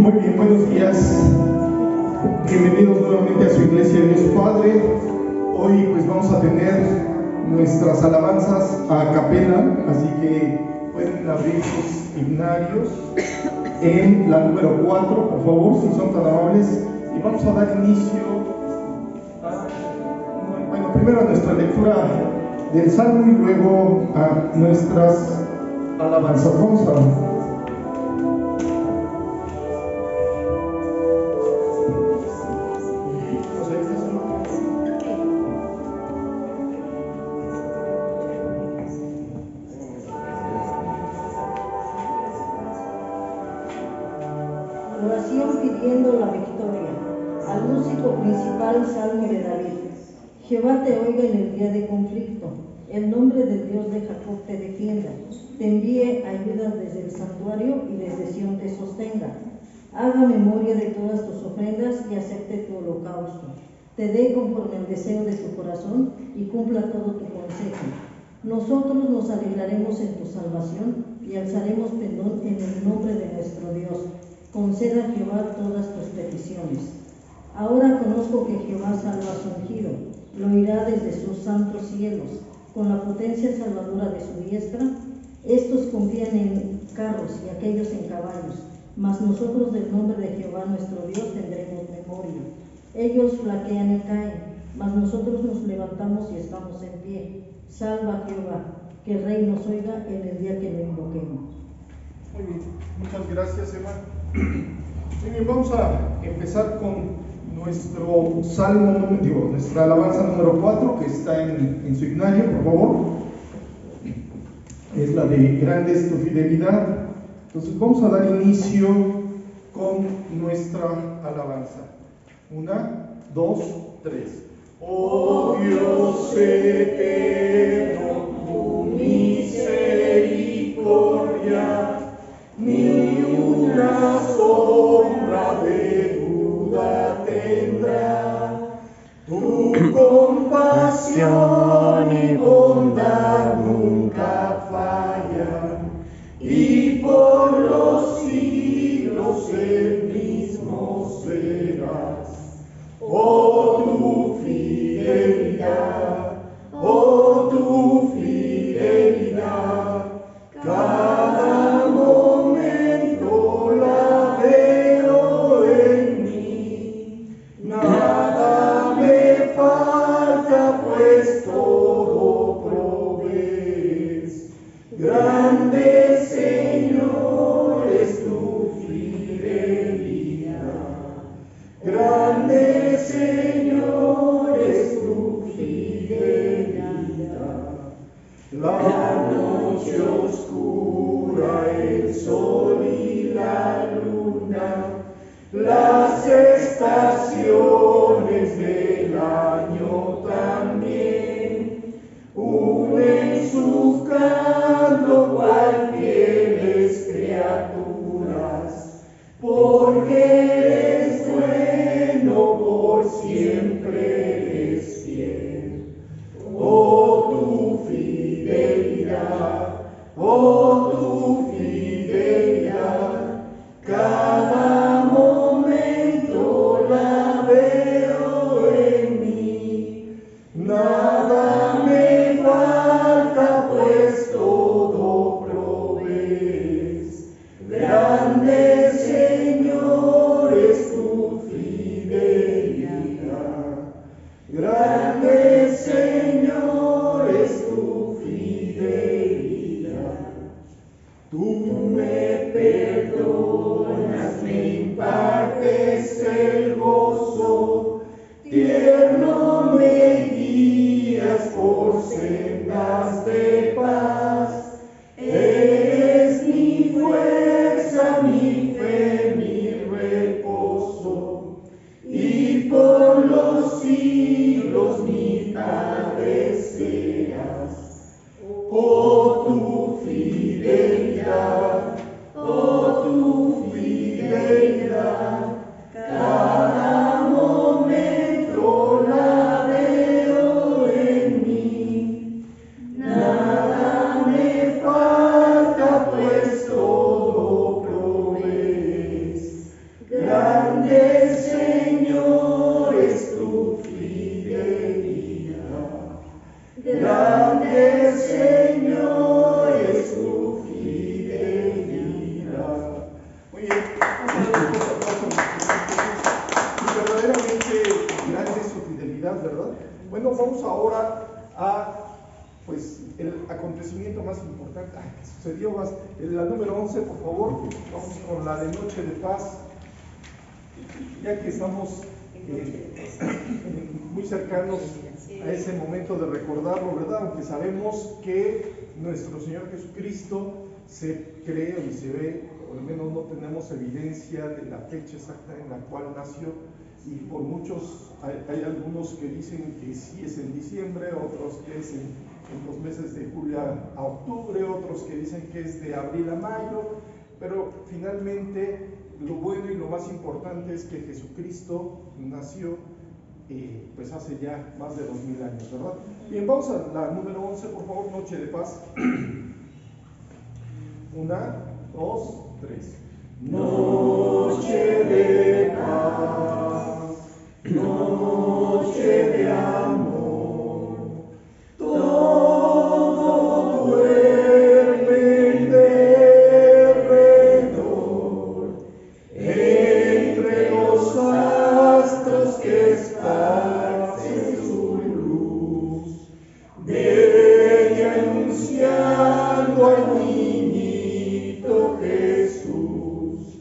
Muy bien, buenos días. Bienvenidos nuevamente a su iglesia Dios Padre. Hoy pues vamos a tener nuestras alabanzas a capela, así que pueden abrir sus himnarios en la número 4, por favor, si son tan amables. Y vamos a dar inicio primero a nuestra lectura del Salmo y luego a nuestras alabanzas. Vamos a pidiendo la victoria. Al músico principal, Salmo de David. Jehová te oiga en el día de conflicto. El nombre del Dios de Jacob te defienda. Te envíe ayuda desde el santuario y desde Sión te sostenga. Haga memoria de todas tus ofrendas y acepte tu holocausto. Te dé conforme al deseo de tu corazón y cumpla todo tu consejo. Nosotros nos alegraremos en tu salvación y alzaremos pendón en el nombre de nuestro Dios. Conceda a Jehová todas tus peticiones. Ahora conozco que Jehová salva a su ungido, lo oirá desde sus santos cielos, con la potencia salvadora de su diestra. Estos confían en carros y aquellos en caballos, mas nosotros del nombre de Jehová nuestro Dios tendremos memoria. Ellos flaquean y caen, mas nosotros nos levantamos y estamos en pie. Salva a Jehová, que el Rey nos oiga en el día que lo invoquemos. Muy bien, muchas gracias, Eva. Muy bien, vamos a empezar con nuestro salmo, nuestra alabanza número 4, que está en su himnario, por favor. Es la de Grande es tu fidelidad. Entonces vamos a dar inicio con nuestra alabanza. 1, 2, 3. Oh Dios eterno, tu misericordia, ni una sombra de duda tendrá. Tu compasión y bondad nunca fallan, y por los siglos el mismo serás. Oh tu fidelidad, oh tu fidelidad, cada momento la veo en mí. Nada me falta, pues todo provees. Grande, Señor, es tu fidelidad. Grande, Señor, es tu fidelidad. La noche oscura, el sol y la luna, las estaciones del año también, unen su canto cual fieles criaturas, porque eres bueno, por siempre eres fiel. Oh tu fidelidad, oh tu fidelidad, cada momento ahora a pues el acontecimiento más importante que sucedió, la número 11, por favor. Vamos con la de Noche de Paz, ya que estamos muy cercanos a ese momento de recordarlo, ¿verdad? Aunque sabemos que nuestro Señor Jesucristo se cree y se ve, o al menos no tenemos evidencia de la fecha exacta en la cual nació, y por muchos hay algunos que dicen que sí es en diciembre, otros que es en los meses de julio a octubre, otros que dicen que es de abril a mayo, pero finalmente lo bueno y lo más importante es que Jesucristo nació pues hace ya más de 2000 años, ¿verdad? Bien, vamos a la número 11, por favor, Noche de Paz. 1, 2, 3. Noche de paz, noche de amor, todo duerme en derredor, entre los astros que esparcen su luz, bella anunciando al niñito Jesús,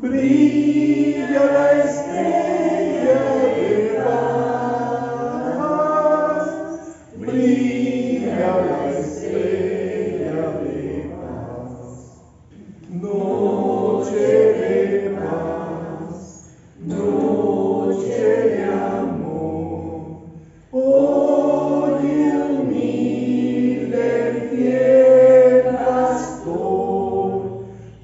brilla la estrella de paz, brilla la estrella de paz. Noche de paz, noche de amor, hoy humilde el fiel pastor,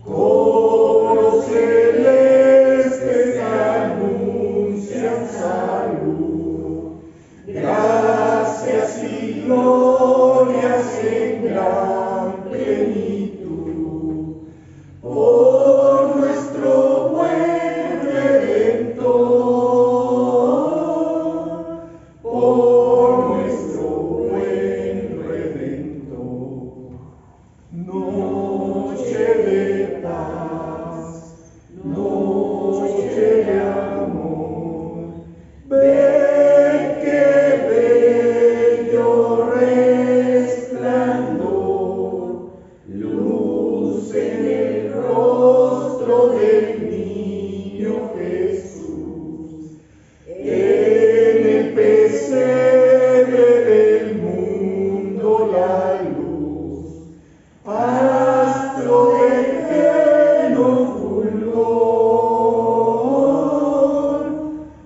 coros celestes que anuncian salud, gracias y glorias en gran plenitud, por nuestro buen Redentor, por nuestro buen Redentor. Noche de paz, noche de amor, ven que bello resplandor, luz en el rostro del niño Jesús, en el pesebre del mundo la luz, astro de eterno fulgor,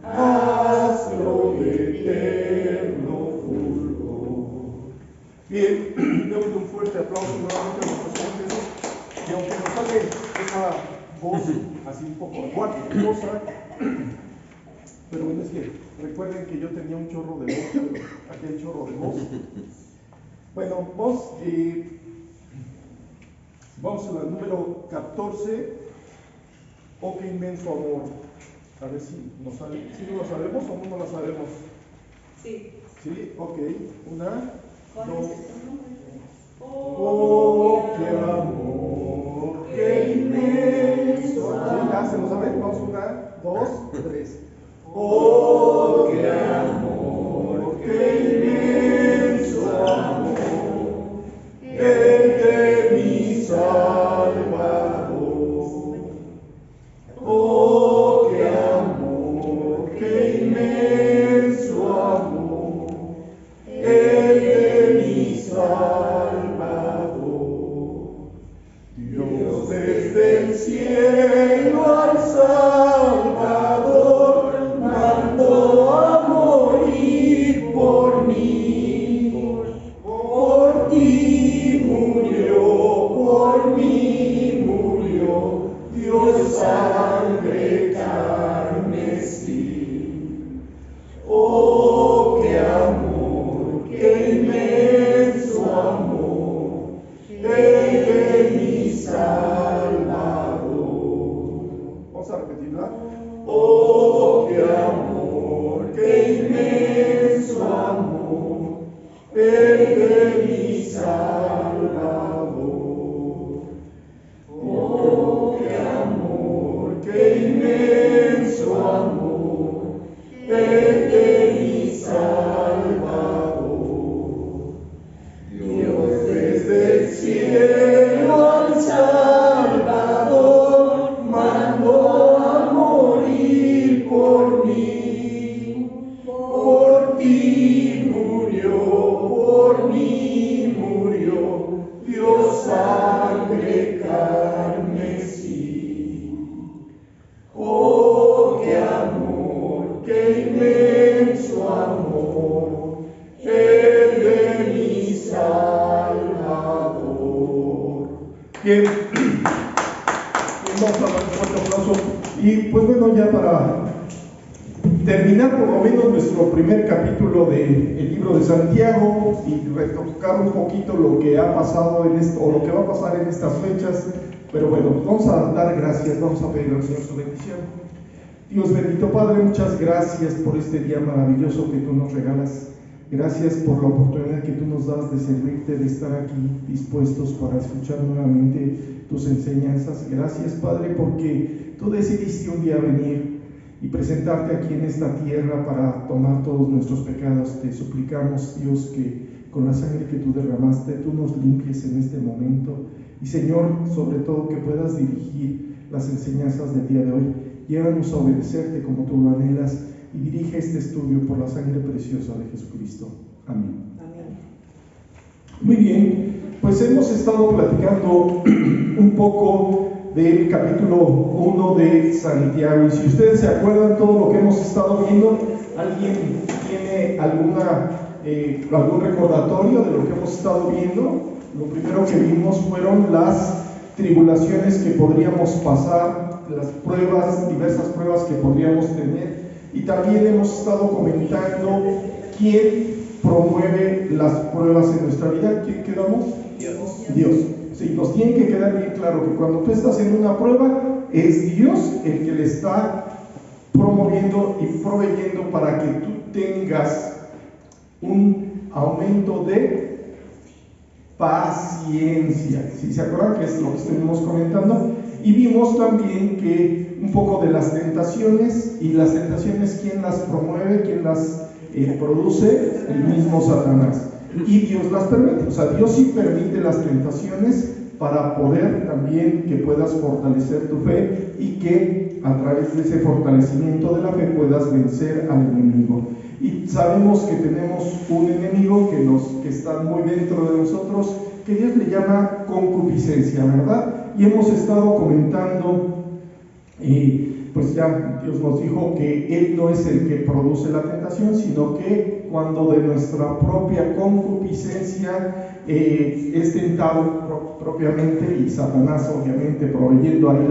astro de eterno fulgor. Bien, démosle un fuerte aplauso nuevamente a nuestros oyentes, y aunque nos sale esa voz así un poco acuática, pero bueno, es que recuerden que yo tenía un chorro de voz, pero aquí hay chorro de voz. Bueno, vamos a la número 14, oh qué inmenso amor. A ver si nos sale, si no lo sabemos o no lo sabemos. Sí. Sí, ok, 1, 2. Oh, qué amor, qué inmenso amor. Sí, ya se lo saben, vamos, 1, 2, 3. Oh, qué amor, qué inmenso amor, el de mi Salvador. Oh, qué amor, qué inmenso amor, el de mi Salvador. Dios desde el cielo al Salvador mandó a morir por mí. Por ti murió, por mí murió, Dios sangre carmesí. Oh, qué amor, qué inmenso amor, el de mi Salvador. Vamos a repetirla. Oh, qué amor, qué inmenso amor, el de mi Salvador. Oh, qué amor, qué inmenso amor, el de mi Salvador. Bien, vamos a dar un fuerte aplauso. Y pues bueno, ya para terminar por lo menos nuestro primer capítulo del libro de Santiago y retocar un poquito lo que ha pasado en esto, o lo que va a pasar en estas fechas. Pero bueno, vamos a dar gracias, vamos a pedir al Señor su bendición. Dios bendito Padre, muchas gracias por este día maravilloso que tú nos regalas. Gracias por la oportunidad que tú nos das de servirte, de estar aquí dispuestos para escuchar nuevamente tus enseñanzas. Gracias, Padre, porque tú decidiste un día venir y presentarte aquí en esta tierra para tomar todos nuestros pecados. Te suplicamos, Dios, que con la sangre que tú derramaste, tú nos limpies en este momento. Y, Señor, sobre todo que puedas dirigir las enseñanzas del día de hoy. Llévanos a obedecerte como tú lo anhelas y dirige este estudio por la sangre preciosa de Jesucristo. Amén. Amén. Muy bien, pues hemos estado platicando un poco del capítulo 1 de Santiago. Y si ustedes se acuerdan todo lo que hemos estado viendo, ¿alguien tiene algún recordatorio de lo que hemos estado viendo? Lo primero que vimos fueron las tribulaciones que podríamos pasar, las pruebas, diversas pruebas que podríamos tener. Y también hemos estado comentando quién promueve las pruebas en nuestra vida. ¿Quién quedamos? Dios. Sí, nos tiene que quedar bien claro que cuando tú estás en una prueba, es Dios el que le está promoviendo y proveyendo para que tú tengas un aumento de paciencia. ¿Sí se acuerdan que es lo que estuvimos comentando? Y vimos también que un poco de las tentaciones, y las tentaciones, ¿quién las promueve? ¿Quién las produce? El mismo Satanás. Y Dios las permite. O sea, Dios sí permite las tentaciones para poder también que puedas fortalecer tu fe y que a través de ese fortalecimiento de la fe puedas vencer al enemigo. Y sabemos que tenemos un enemigo que está muy dentro de nosotros, que Dios le llama concupiscencia, ¿verdad? Y hemos estado comentando, pues ya Dios nos dijo que Él no es el que produce la tentación, sino que cuando de nuestra propia concupiscencia es tentado propiamente, y Satanás obviamente proveyendo ahí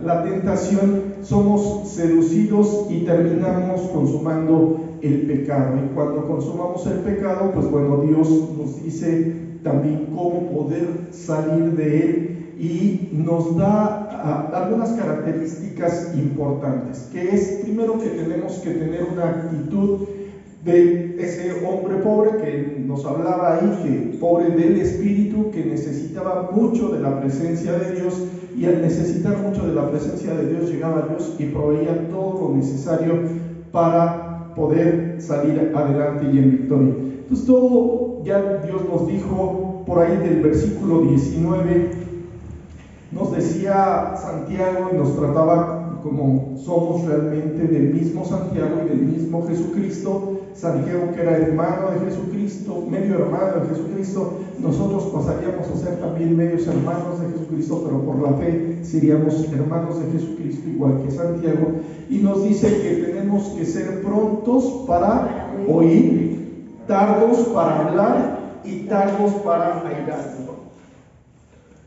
la tentación, somos seducidos y terminamos consumando el pecado. Y cuando consumamos el pecado, pues bueno, Dios nos dice también cómo poder salir de él y nos da algunas características importantes, que es primero que tenemos que tener una actitud de ese hombre pobre que nos hablaba ahí, que pobre del espíritu, que necesitaba mucho de la presencia de Dios, y al necesitar mucho de la presencia de Dios llegaba a Dios y proveía todo lo necesario para poder salir adelante y en victoria. Entonces todo ya Dios nos dijo por ahí del versículo 19, nos decía Santiago y nos trataba como somos realmente del mismo Santiago y del mismo Jesucristo. Santiago, que era hermano de Jesucristo, medio hermano de Jesucristo, nosotros pasaríamos a ser también medios hermanos de Jesucristo, pero por la fe seríamos hermanos de Jesucristo igual que Santiago. Y nos dice que tenemos que ser prontos para oír, tardos para hablar y tardos para airarnos.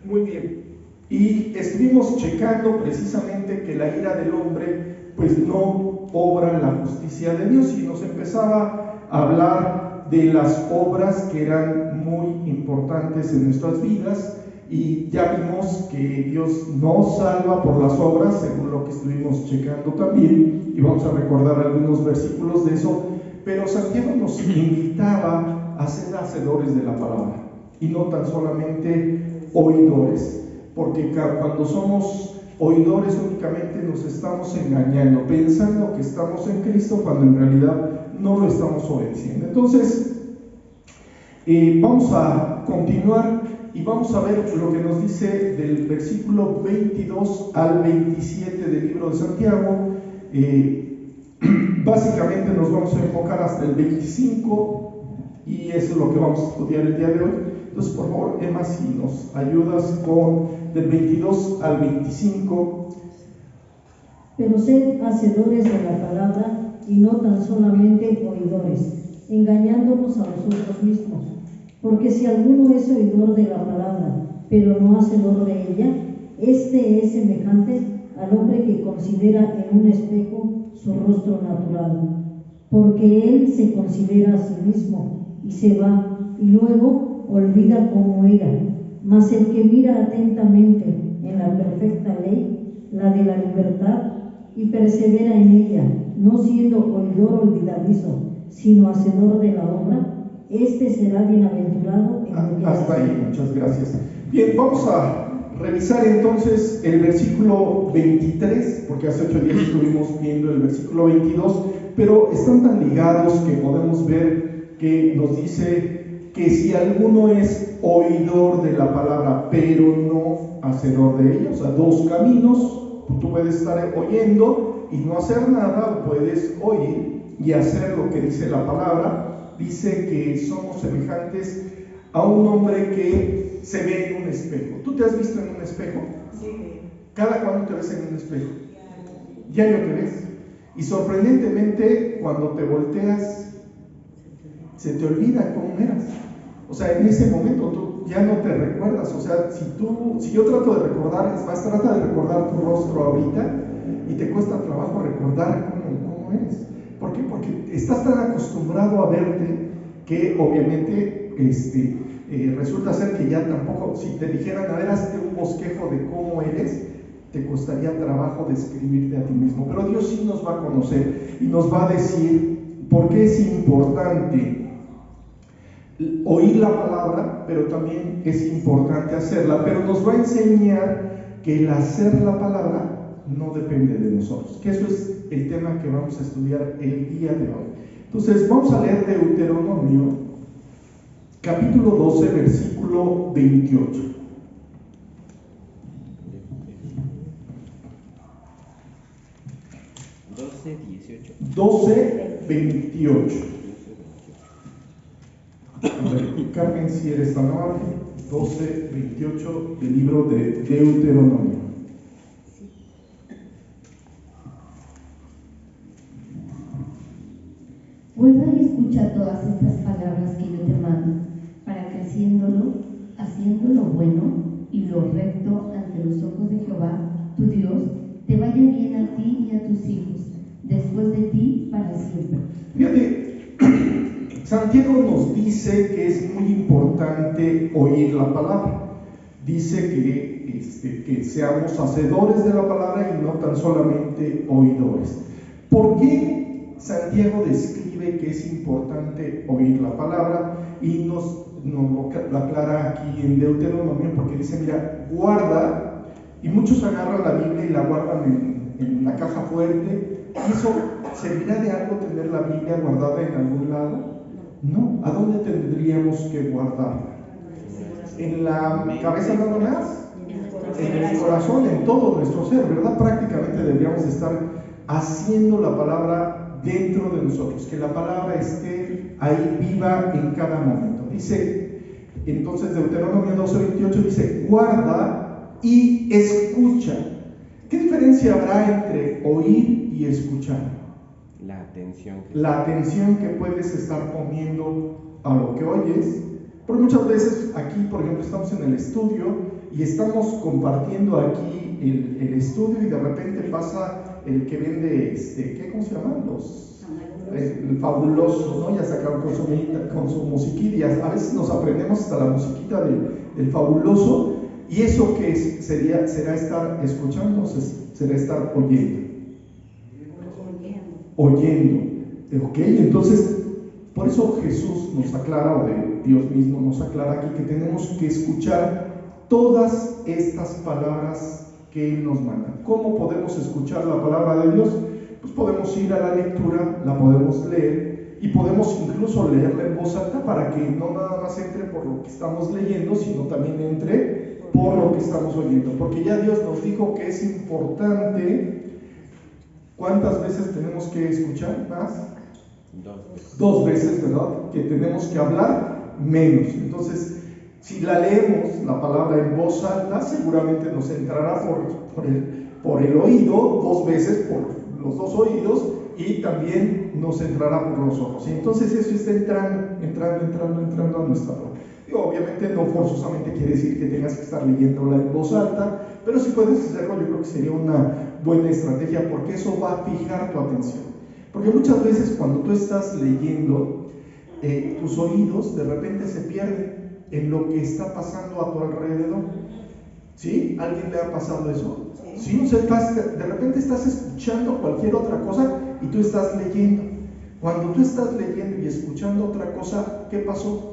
Muy bien. Y estuvimos checando precisamente que la ira del hombre pues no obra la justicia de Dios, y nos empezaba a hablar de las obras que eran muy importantes en nuestras vidas, y ya vimos que Dios no salva por las obras, según lo que estuvimos checando también, y vamos a recordar algunos versículos de eso. Pero Santiago nos invitaba a ser hacedores de la palabra y no tan solamente oidores, porque cuando somos oidores únicamente nos estamos engañando, pensando que estamos en Cristo cuando en realidad no lo estamos obedeciendo. Entonces vamos a continuar y vamos a ver lo que nos dice del versículo 22 al 27 del libro de Santiago. Básicamente nos vamos a enfocar hasta el 25 y eso es lo que vamos a estudiar el día de hoy. Entonces, por favor, Emma, si nos ayudas con del 22 al 25. Pero sed hacedores de la palabra y no tan solamente oidores, engañándonos a nosotros mismos. Porque si alguno es oidor de la palabra, pero no hacedor de ella, este es semejante al hombre que considera en un espejo su rostro natural, porque él se considera a sí mismo y se va, y luego olvida cómo era. Mas el que mira atentamente en la perfecta ley, la de la libertad, y persevera en ella, no siendo oidor olvidadizo, sino hacedor de la obra, este será bienaventurado en lo que Hasta hace. ahí, muchas gracias. Bien, vamos a revisar entonces el versículo 23, porque hace 8 días estuvimos viendo el versículo 22, pero están tan ligados que podemos ver que nos dice que si alguno es oidor de la palabra, pero no hacedor de ella, o sea, dos caminos. Tú puedes estar oyendo y no hacer nada, o puedes oír y hacer lo que dice la palabra. Dice que somos semejantes a un hombre que se ve en un espejo. ¿Tú te has visto en un espejo? Sí. ¿Cada cuándo te ves en un espejo? Diario te ves. Y sorprendentemente, cuando te volteas, se te olvida cómo eras. O sea, en ese momento tú ya no te recuerdas. O sea, si yo trato de recordar, es más, trata de recordar tu rostro ahorita y te cuesta trabajo recordar cómo eres. ¿Por qué? Porque estás tan acostumbrado a verte que obviamente resulta ser que ya tampoco, si te dijeran, a ver, hazte un bosquejo de cómo eres, te costaría trabajo describirte a ti mismo. Pero Dios sí nos va a conocer y nos va a decir por qué es importante oír la palabra, pero también es importante hacerla. Pero nos va a enseñar que el hacer la palabra no depende de nosotros, que eso es el tema que vamos a estudiar el día de hoy. Entonces vamos a leer Deuteronomio capítulo 12, versículo 28. 12:28. A ver, Carmen, si eres tan amable. 12:28 del libro de Deuteronomio. Vuelve y escucha todas estas palabras que yo te mando, para que haciendo lo bueno y lo recto ante los ojos de Jehová, tu Dios, te vaya bien a ti y a tus hijos, después de ti para siempre. Fíjate, Santiago nos dice que es muy importante oír la palabra. Dice que seamos hacedores de la palabra y no tan solamente oidores. ¿Por qué Santiago describe que es importante oír la palabra? Y nos lo aclara aquí en Deuteronomio, porque dice, mira, guarda, y muchos agarran la Biblia y la guardan en la caja fuerte. ¿Y eso servirá de algo tener la Biblia guardada en algún lado? No. ¿A dónde tendríamos que guardarla? ¿En la cabeza nada más? En el corazón, en todo nuestro ser, ¿verdad? Prácticamente deberíamos estar haciendo la palabra dentro de nosotros, que la palabra esté ahí viva en cada momento. Dice, entonces Deuteronomio 12:28 dice, guarda y escucha. ¿Qué diferencia habrá entre oír y escuchar? La atención que puedes estar poniendo a lo que oyes. Porque muchas veces aquí, por ejemplo, estamos en el estudio y estamos compartiendo aquí el estudio, y de repente pasa el que vende, ¿cómo se llaman? El fabuloso, ¿no? Ya sacaron con su musiquita, y a veces nos aprendemos hasta la musiquita del fabuloso, y eso que será estar escuchando, será estar oyendo. Ok, entonces por eso Jesús nos aclara, o Dios mismo nos aclara aquí, que tenemos que escuchar todas estas palabras que Él nos manda. ¿Cómo podemos escuchar la palabra de Dios? Pues podemos ir a la lectura, la podemos leer, y podemos incluso leerla en voz alta para que no nada más entre por lo que estamos leyendo, sino también entre por lo que estamos oyendo. Porque ya Dios nos dijo que es importante. ¿Cuántas veces tenemos que escuchar? ¿Más? 2 veces, ¿verdad? Que tenemos que hablar menos. Entonces, si la leemos, la palabra en voz alta, seguramente nos entrará por el oído 2 veces, por los 2 oídos, y también nos entrará por los ojos. Y entonces eso está entrando a nuestra boca. Y obviamente no forzosamente quiere decir que tengas que estar leyéndola en voz alta, pero si puedes hacerlo, yo creo que sería una buena estrategia, porque eso va a fijar tu atención. Porque muchas veces cuando tú estás leyendo, tus oídos de repente se pierden en lo que está pasando a tu alrededor. ¿Sí? ¿Alguien le ha pasado eso? Sí. O sea, de repente estás escuchando cualquier otra cosa y tú estás leyendo. Cuando tú estás leyendo y escuchando otra cosa, ¿qué pasó?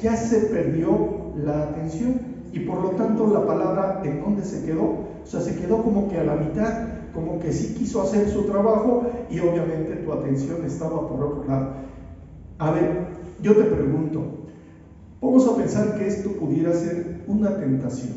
Ya se perdió la atención y por lo tanto la palabra, ¿en dónde se quedó? O sea, se quedó como que a la mitad, como que sí quiso hacer su trabajo y obviamente tu atención estaba por otro lado. A ver, yo te pregunto, vamos a pensar que esto pudiera ser una tentación,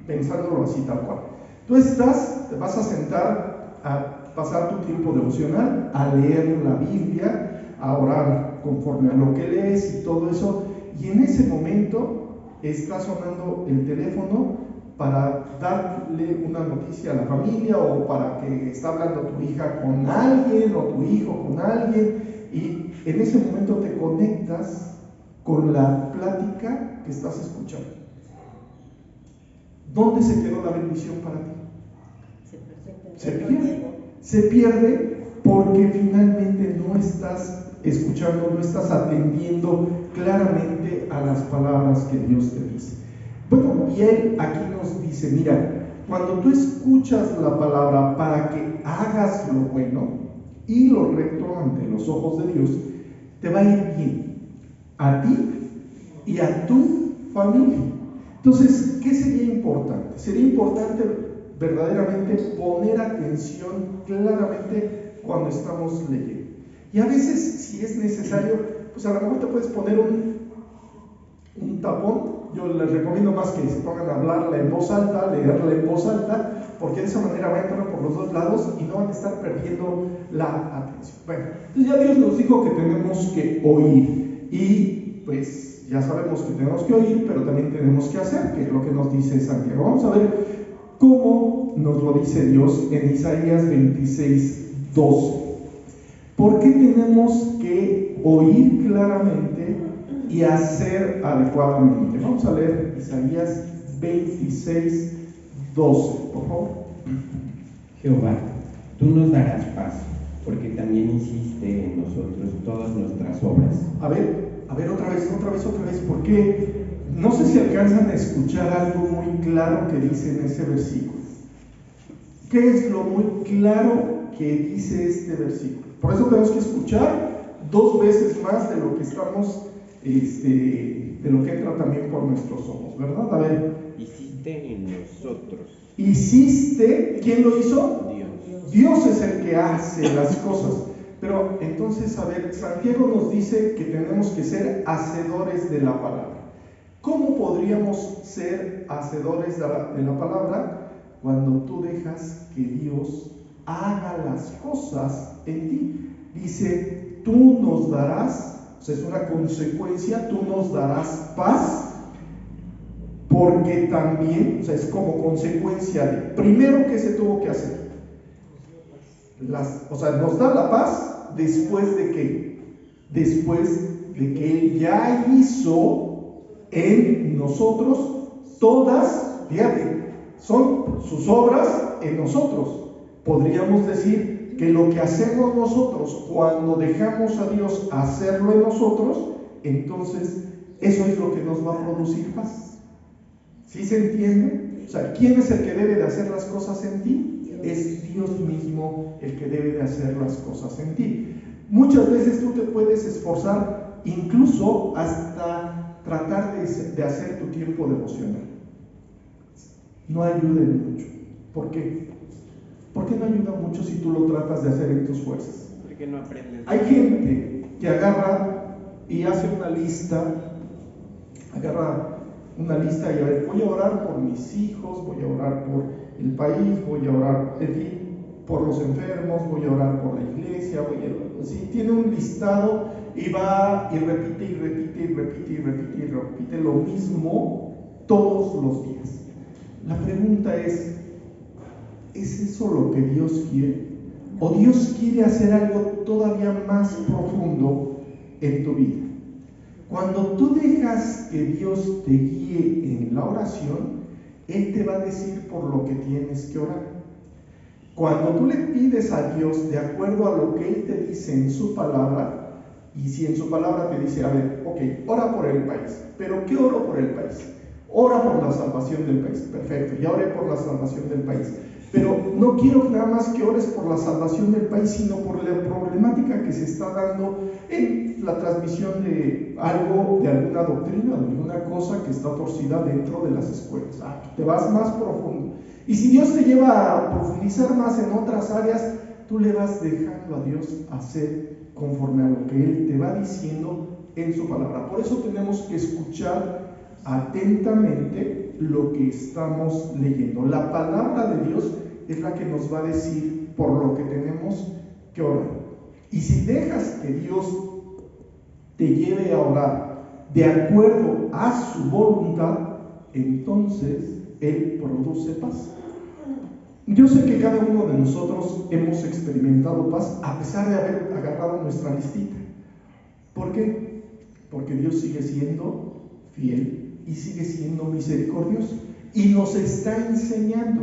pensándolo así tal cual. Tú te vas a sentar a pasar tu tiempo devocional, a leer la Biblia, a orar conforme a lo que lees y todo eso, y en ese momento está sonando el teléfono para darle una noticia a la familia o para que está hablando tu hija con alguien o tu hijo con alguien, y en ese momento te conectas con la plática que estás escuchando. ¿Dónde se quedó la bendición para ti? Se pierde porque finalmente no estás escuchando, no estás atendiendo claramente a las palabras que Dios te dice. Bueno, y Él aquí nos dice, mira, cuando tú escuchas la palabra para que hagas lo bueno y lo recto ante los ojos de Dios, te va a ir bien a ti y a tu familia. Entonces, ¿qué sería importante? Sería importante verdaderamente poner atención claramente cuando estamos leyendo. Y a veces, si es necesario, pues a lo mejor te puedes poner un tapón. Yo les recomiendo más que se pongan a hablarla en voz alta, leerla en voz alta, porque de esa manera va a entrar por los dos lados y no van a estar perdiendo la atención. Bueno, entonces ya Dios nos dijo que tenemos que oír y pues ya sabemos que tenemos que oír, pero también tenemos que hacer, que es lo que nos dice Santiago. Vamos a ver cómo nos lo dice Dios en Isaías 26:12. ¿Por qué tenemos que oír claramente y hacer adecuadamente? Vamos a leer Isaías 26:12, por favor. Jehová, tú nos darás paz, porque también hiciste en nosotros todas nuestras obras. A ver, otra vez, porque no sé si alcanzan a escuchar algo muy claro que dice en ese versículo. ¿Qué es lo muy claro que dice este versículo? Por eso tenemos que escuchar 2 veces más de lo que estamos, de lo que entra también por nuestros ojos, ¿verdad? A ver. Hiciste en nosotros. Hiciste, ¿quién lo hizo? Dios. Dios es el que hace las cosas. Pero entonces, a ver, Santiago nos dice que tenemos que ser hacedores de la palabra. ¿Cómo podríamos ser hacedores de la palabra? Cuando tú dejas que Dios haga las cosas en ti. Dice, tú nos darás, o sea, es una consecuencia, tú nos darás paz, porque también, o sea, es como consecuencia de, primero, ¿qué se tuvo que hacer? O sea, nos da la paz después de que Él ya hizo en nosotros todas, fíjate, son sus obras en nosotros. Podríamos decir que lo que hacemos nosotros cuando dejamos a Dios hacerlo en nosotros, entonces eso es lo que nos va a producir paz. ¿Sí se entiende? O sea, ¿quién es el que debe de hacer las cosas en ti? Es Dios mismo el que debe de hacer las cosas en ti. Muchas veces tú te puedes esforzar, incluso hasta tratar de hacer tu tiempo devocional. No ayuda mucho. ¿Por qué? ¿Por qué no ayuda mucho si tú lo tratas de hacer en tus fuerzas? Porque no aprendes. Hay gente que agarra y hace una lista, y a ver, voy a orar por mis hijos, voy a orar por el país, voy a orar, en fin, por los enfermos, voy a orar por la iglesia, sí, tiene un listado y va y repite lo mismo todos los días. La pregunta ¿es eso lo que Dios quiere? ¿O Dios quiere hacer algo todavía más profundo en tu vida? Cuando tú dejas que Dios te guíe en la oración, Él te va a decir por lo que tienes que orar. Cuando tú le pides a Dios de acuerdo a lo que Él te dice en su palabra, y si en su palabra te dice, a ver, ok, ora por el país, pero ¿qué oro por el país? Ora por la salvación del país, perfecto, ya oré por la salvación del país, pero no quiero nada más que ores por la salvación del país, sino por la problemática que se está dando en la transmisión de algo, de alguna doctrina, de alguna cosa que está torcida dentro de las escuelas. Te vas más profundo. Y si Dios te lleva a profundizar más en otras áreas, tú le vas dejando a Dios hacer conforme a lo que Él te va diciendo en su palabra. Por eso tenemos que escuchar atentamente lo que estamos leyendo. La palabra de Dios es la que nos va a decir por lo que tenemos que orar. Y si dejas que Dios te lleve a orar de acuerdo a su voluntad, entonces Él produce paz. Yo sé que cada uno de nosotros hemos experimentado paz a pesar de haber agarrado nuestra listita. ¿Por qué? Porque Dios sigue siendo fiel y sigue siendo misericordioso y nos está enseñando,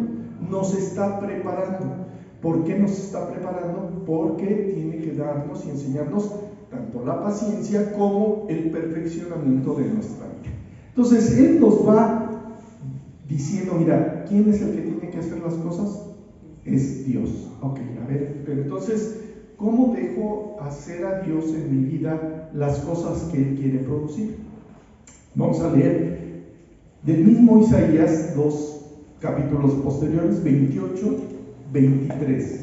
nos está preparando. ¿Por qué nos está preparando? Porque tiene que darnos y enseñarnos tanto la paciencia como el perfeccionamiento de nuestra vida. Entonces Él nos va diciendo, mira, ¿quién es el que tiene que hacer las cosas? Es Dios. Ok, a ver, pero entonces, ¿cómo dejo hacer a Dios en mi vida las cosas que Él quiere producir? Vamos a leer del mismo Isaías, 2 capítulos posteriores, 28, 23.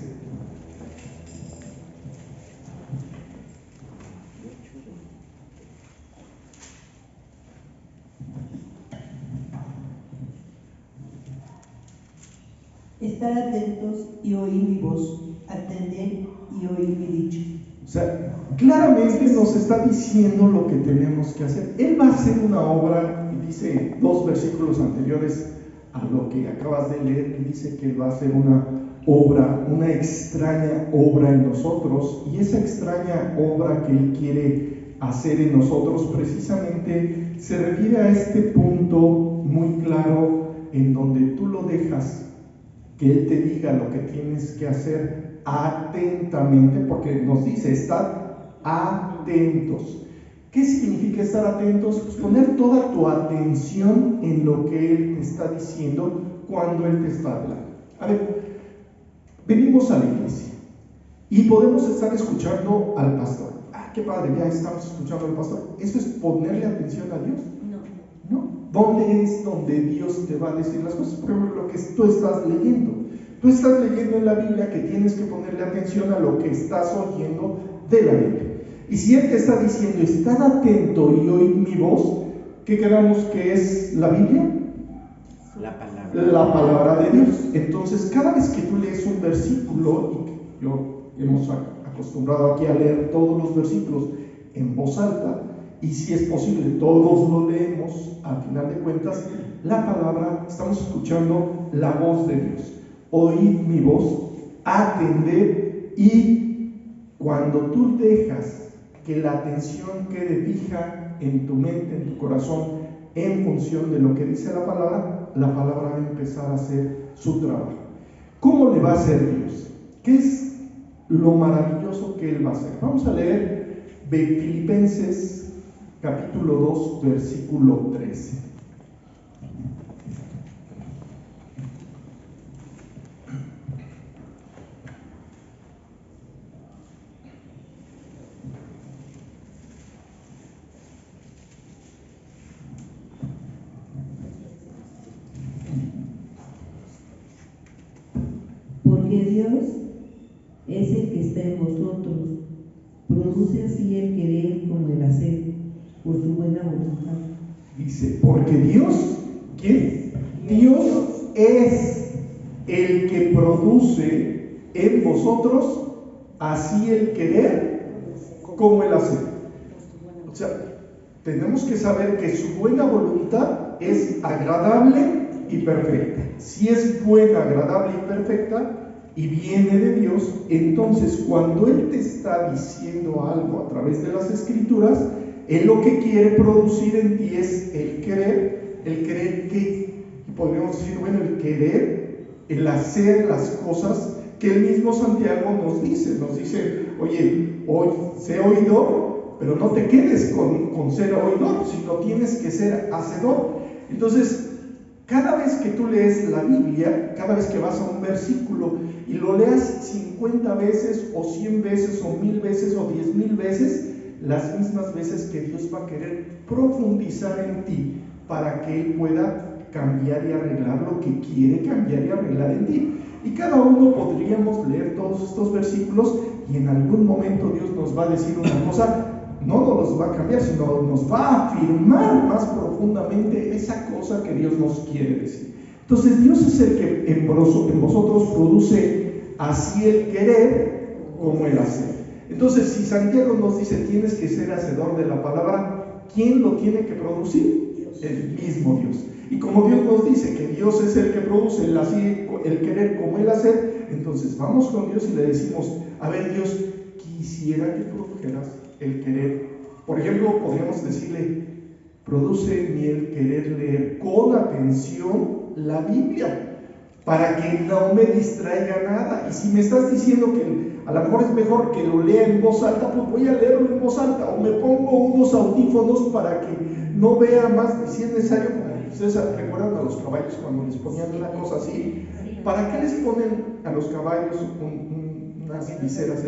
Estar atentos y oír mi voz, atender y oír mi dicho. O sea, claramente nos está diciendo lo que tenemos que hacer. Él va a hacer una obra, y dice 2 versículos anteriores a lo que acabas de leer, que dice que Él va a hacer una obra, una extraña obra en nosotros, y esa extraña obra que Él quiere hacer en nosotros precisamente se refiere a este punto muy claro en donde tú lo dejas que Él te diga lo que tienes que hacer atentamente, porque nos dice, estad atentos. ¿Qué significa estar atentos? Pues poner toda tu atención en lo que Él te está diciendo cuando Él te está hablando. A ver, venimos a la iglesia y podemos estar escuchando al pastor. Qué padre, ya estamos escuchando al pastor. ¿Eso es ponerle atención a Dios? No. ¿Dónde es donde Dios te va a decir las cosas? Por ejemplo, lo que tú estás leyendo. Tú estás leyendo en la Biblia que tienes que ponerle atención a lo que estás oyendo de la Biblia. Y si Él te está diciendo, estad atento y oíd mi voz, ¿qué quedamos que es la Biblia? La palabra de Dios. Entonces, cada vez que tú lees un versículo, y yo hemos acostumbrado aquí a leer todos los versículos en voz alta, y si es posible todos lo leemos, al final de cuentas la palabra, estamos escuchando la voz de Dios. Oíd mi voz, atended, y cuando tú dejas que la atención quede fija en tu mente, en tu corazón, en función de lo que dice la palabra va a empezar a hacer su trabajo. ¿Cómo le va a hacer Dios? ¿Qué es lo maravilloso que Él va a hacer? Vamos a leer de Filipenses capítulo 2, versículo 13. Porque Dios es el que está en vosotros, produce así el querer como el hacer, por su buena voluntad. Dice, porque Dios, ¿quién? Dios es el que produce en vosotros así el querer como el hacer. O sea, tenemos que saber que su buena voluntad es agradable y perfecta. Si es buena, agradable y perfecta y viene de Dios, entonces cuando Él te está diciendo algo a través de las Escrituras, Él lo que quiere producir en ti es el querer que, y podríamos decir, bueno, el querer, el hacer las cosas que el mismo Santiago nos dice, oye, hoy sé oidor, pero no te quedes con ser oidor, sino tienes que ser hacedor. Entonces, cada vez que tú lees la Biblia, cada vez que vas a un versículo y lo leas 50 veces o 100 veces o 1000 veces o 10,000 veces, las mismas veces que Dios va a querer profundizar en ti para que Él pueda cambiar y arreglar lo que quiere cambiar y arreglar en ti. Y cada uno podríamos leer todos estos versículos y en algún momento Dios nos va a decir una cosa, no nos los va a cambiar, sino nos va a afirmar más profundamente esa cosa que Dios nos quiere decir. Entonces Dios es el que en vosotros produce así el querer como el hacer. Entonces, si Santiago nos dice tienes que ser hacedor de la palabra, ¿quién lo tiene que producir? El mismo Dios. Y como Dios nos dice que Dios es el que produce el querer como el hacer, entonces vamos con Dios y le decimos, a ver Dios, quisiera que produjeras el querer. Por ejemplo, podríamos decirle, produce en mí el querer leer con atención la Biblia, para que no me distraiga nada. Y si me estás diciendo que a lo mejor es mejor que lo lea en voz alta, pues voy a leerlo en voz alta, o me pongo unos audífonos para que no vea más, si es necesario, como ustedes recuerdan a los caballos cuando les ponían una cosa así. ¿Para qué les ponen a los caballos unas viseras?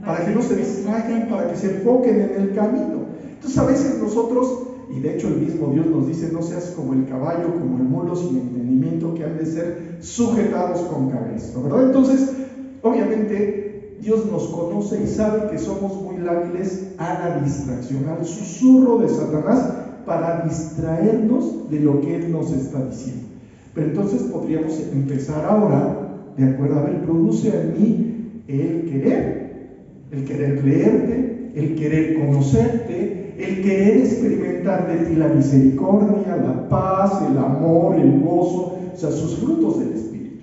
Para que no se distraigan, para que se enfoquen en el camino. Entonces a veces nosotros, y de hecho el mismo Dios nos dice, no seas como el caballo, como el mulo sin entendimiento, que han de ser sujetados con cabeza, ¿verdad? Entonces, obviamente, Dios nos conoce y sabe que somos muy lábiles a la distracción, al susurro de Satanás, para distraernos de lo que Él nos está diciendo. Pero entonces podríamos empezar ahora, de acuerdo, a ver, produce en mí el querer leerte, el querer conocerte, el querer experimentar de ti la misericordia, la paz, el amor, el gozo, o sea, sus frutos del Espíritu.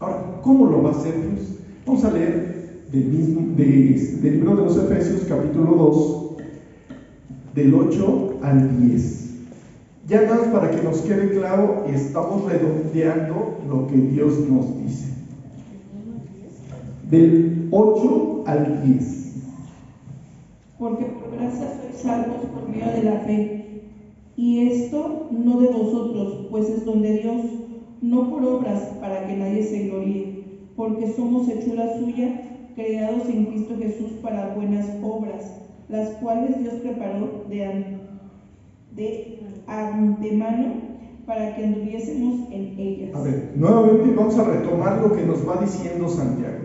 Ahora, ¿cómo lo va a hacer Dios? Vamos a leer del libro de los Efesios, capítulo 2, del 8 al 10. Ya nada más para que nos quede claro, estamos redondeando lo que Dios nos dice. Del 8 al 10. Porque por gracia sois salvos por medio de la fe, y esto no de vosotros, pues es don de Dios, no por obras, para que nadie se gloríe, porque somos hechura suya, creados en Cristo Jesús para buenas obras, las cuales Dios preparó de antemano para que anduviésemos en ellas. A ver, nuevamente vamos a retomar lo que nos va diciendo Santiago.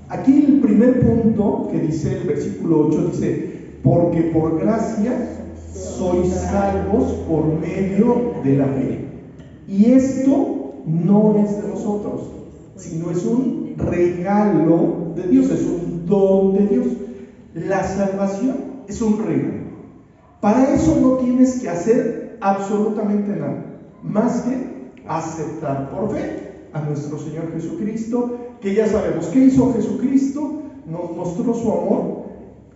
Aquí el primer punto que dice el versículo 8 dice, porque por gracia sois salvos por medio de la fe. Y esto no es de vosotros, sino es un regalo de Dios, es un don de Dios. La salvación es un regalo. Para eso no tienes que hacer absolutamente nada, más que aceptar por fe a nuestro Señor Jesucristo, que ya sabemos que hizo Jesucristo, nos mostró su amor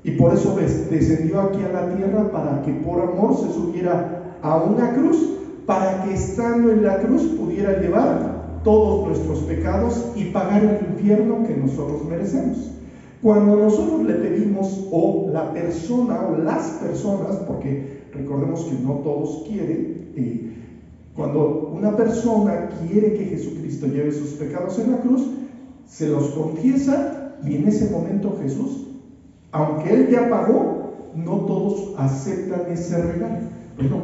y por eso descendió aquí a la tierra para que por amor se subiera a una cruz, para que estando en la cruz pudiera llevar todos nuestros pecados y pagar el infierno que nosotros merecemos. Cuando nosotros le pedimos, o la persona o las personas, porque recordemos que no todos quieren, cuando una persona quiere que Jesucristo lleve sus pecados en la cruz, se los confiesa y en ese momento Jesús, aunque Él ya pagó, no todos aceptan ese regalo. Bueno,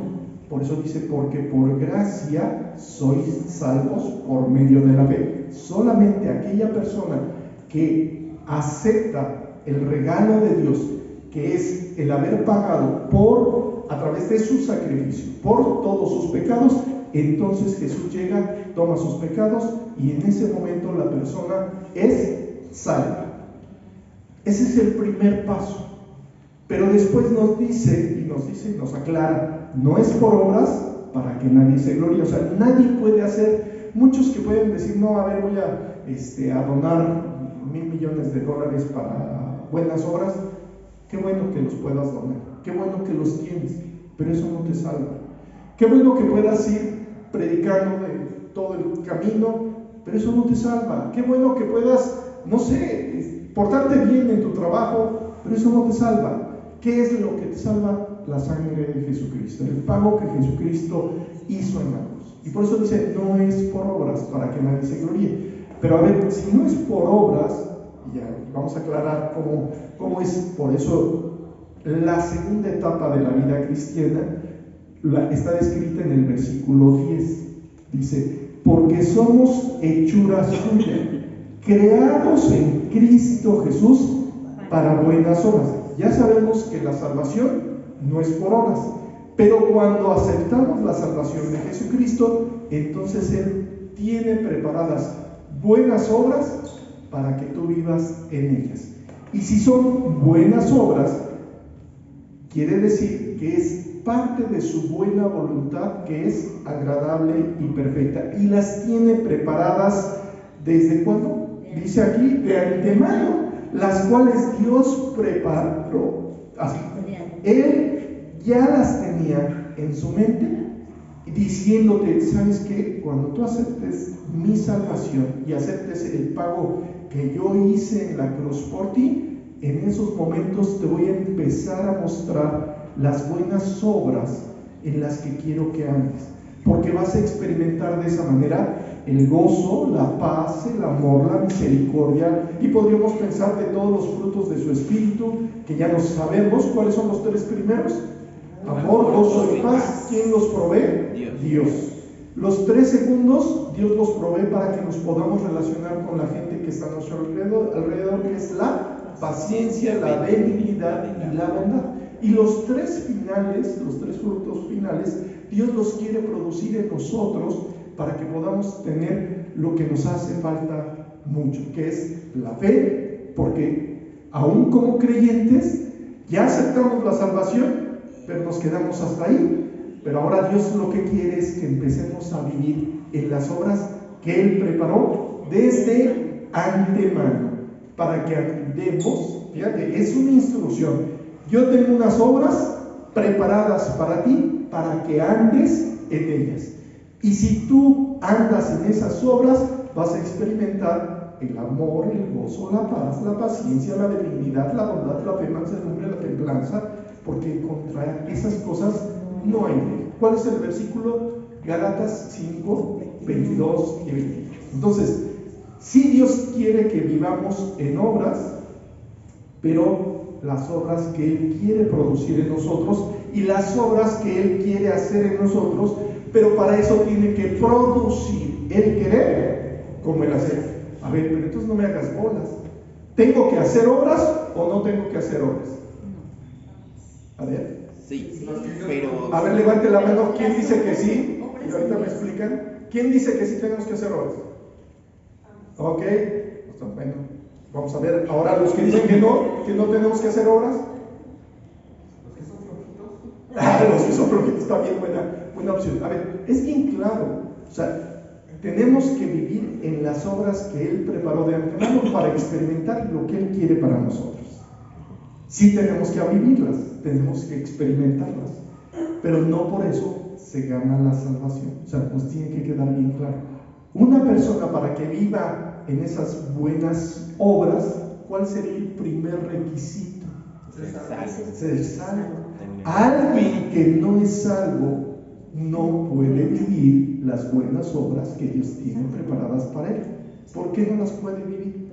por eso dice, porque por gracia sois salvos por medio de la fe. Solamente aquella persona que acepta el regalo de Dios, que es el haber pagado a través de su sacrificio, por todos sus pecados, entonces Jesús llega, toma sus pecados y en ese momento la persona es salva. Ese es el primer paso. Pero después nos nos aclara, no es por obras para que nadie se glorie. O sea, nadie puede hacer, muchos que pueden decir, no, a ver, voy a donar $1,000 millones para buenas obras. Qué bueno que los puedas donar, qué bueno que los tienes, pero eso no te salva. Qué bueno que puedas ir predicando de todo el camino, pero eso no te salva. Qué bueno que puedas, no sé, portarte bien en tu trabajo, pero eso no te salva. ¿Qué es lo que te salva? La sangre de Jesucristo, el pago que Jesucristo hizo en la cruz. Y por eso dice, no es por obras, para que nadie se gloríe. Pero a ver, si no es por obras, y ya vamos a aclarar cómo es, por eso la segunda etapa de la vida cristiana está descrita en el versículo 10. Dice, porque somos hechura suya, creados en Cristo Jesús para buenas obras. Ya sabemos que la salvación no es por obras, pero cuando aceptamos la salvación de Jesucristo, entonces Él tiene preparadas buenas obras para que tú vivas en ellas. Y si son buenas obras, quiere decir que es parte de su buena voluntad, que es agradable y perfecta, y las tiene preparadas ¿desde cuándo? Dice aquí, de antemano, las cuales Dios preparó. Así, Él ya las tenía en su mente, diciéndote, ¿sabes qué? Cuando tú aceptes mi salvación y aceptes el pago que yo hice en la cruz por ti, en esos momentos te voy a empezar a mostrar las buenas obras en las que quiero que andes, porque vas a experimentar de esa manera el gozo, la paz, el amor, la misericordia, y podríamos pensar de todos los frutos de su espíritu, que ya no sabemos cuáles son los tres primeros: amor, gozo y paz. ¿Quién los provee? Dios. Los tres segundos, Dios los provee para que nos podamos relacionar con la gente que está a nuestro alrededor, que es la paciencia, la benignidad y la bondad. Y los tres finales, los tres frutos finales, Dios los quiere producir en nosotros para que podamos tener lo que nos hace falta mucho, que es la fe, porque aún como creyentes ya aceptamos la salvación, pero nos quedamos hasta ahí. Pero ahora Dios lo que quiere es que empecemos a vivir en las obras que Él preparó desde antemano, para que andemos. Fíjate, es una instrucción. Yo tengo unas obras preparadas para ti, para que andes en ellas. Y si tú andas en esas obras, vas a experimentar el amor, el gozo, la paz, la paciencia, la benignidad, la bondad, la fe, mansedumbre, la templanza, porque contra esas cosas no hay ley. ¿Cuál es el versículo? Gálatas 5, 22 y 23. Entonces, sí, Dios quiere que vivamos en obras, pero las obras que Él quiere producir en nosotros y las obras que Él quiere hacer en nosotros, pero para eso tiene que producir el querer como el hacer. A ver, pero entonces no me hagas bolas. ¿Tengo que hacer obras o no tengo que hacer obras? A ver. Sí, pero... A ver, levante la mano. ¿Quién dice que sí? Y ahorita me explican. ¿Quién dice que sí tenemos que hacer obras? Ok, pues, bueno, vamos a ver. Ahora los que dicen que no tenemos que hacer obras. Los que son flojitos, está bien, buena opción. A ver, es bien claro. O sea, tenemos que vivir en las obras que Él preparó de antemano para experimentar lo que Él quiere para nosotros. Sí tenemos que vivirlas, tenemos que experimentarlas, pero no por eso se gana la salvación. O sea, nos tiene que quedar bien claro. Una persona, para que viva en esas buenas obras, ¿cuál sería el primer requisito? Ser salvo. Alguien que no es salvo no puede vivir las buenas obras que Dios tiene preparadas para él. ¿Por qué no las puede vivir?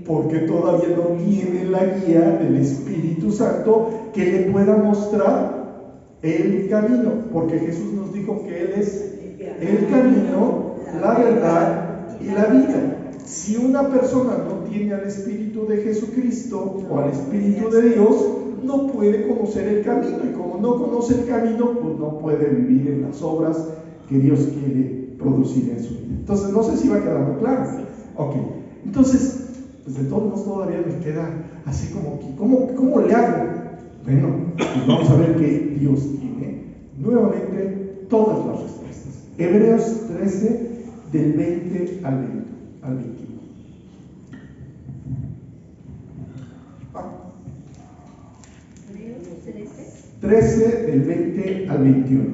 Porque todavía no tiene la guía del Espíritu Santo que le pueda mostrar el camino, porque Jesús nos dijo que Él es el camino, la verdad y la vida. Si una persona no tiene al Espíritu de Jesucristo o al Espíritu de Dios, no puede conocer el camino, y como no conoce el camino, pues no puede vivir en las obras que Dios quiere producir en su vida. Entonces, no sé si va quedando claro. Ok, entonces, pues de todos modos todavía me queda así como que, ¿cómo le hago? Bueno, pues vamos a ver que Dios tiene nuevamente todas las respuestas. Hebreos 13, del 20 al 21. Hebreos 13, 13 del 20 al 21.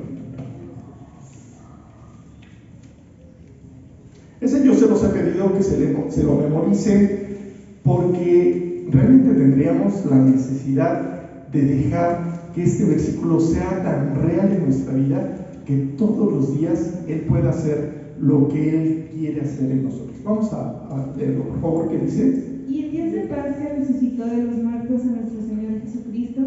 Ese yo se los he pedido que se lo memoricen, porque realmente tendríamos la necesidad de dejar que este versículo sea tan real en nuestra vida que todos los días Él pueda hacer lo que Él quiere hacer en nosotros. Vamos a leerlo, por favor, ¿qué dice? Y en días de Pascua resucitó de los muertos a nuestro Señor Jesucristo,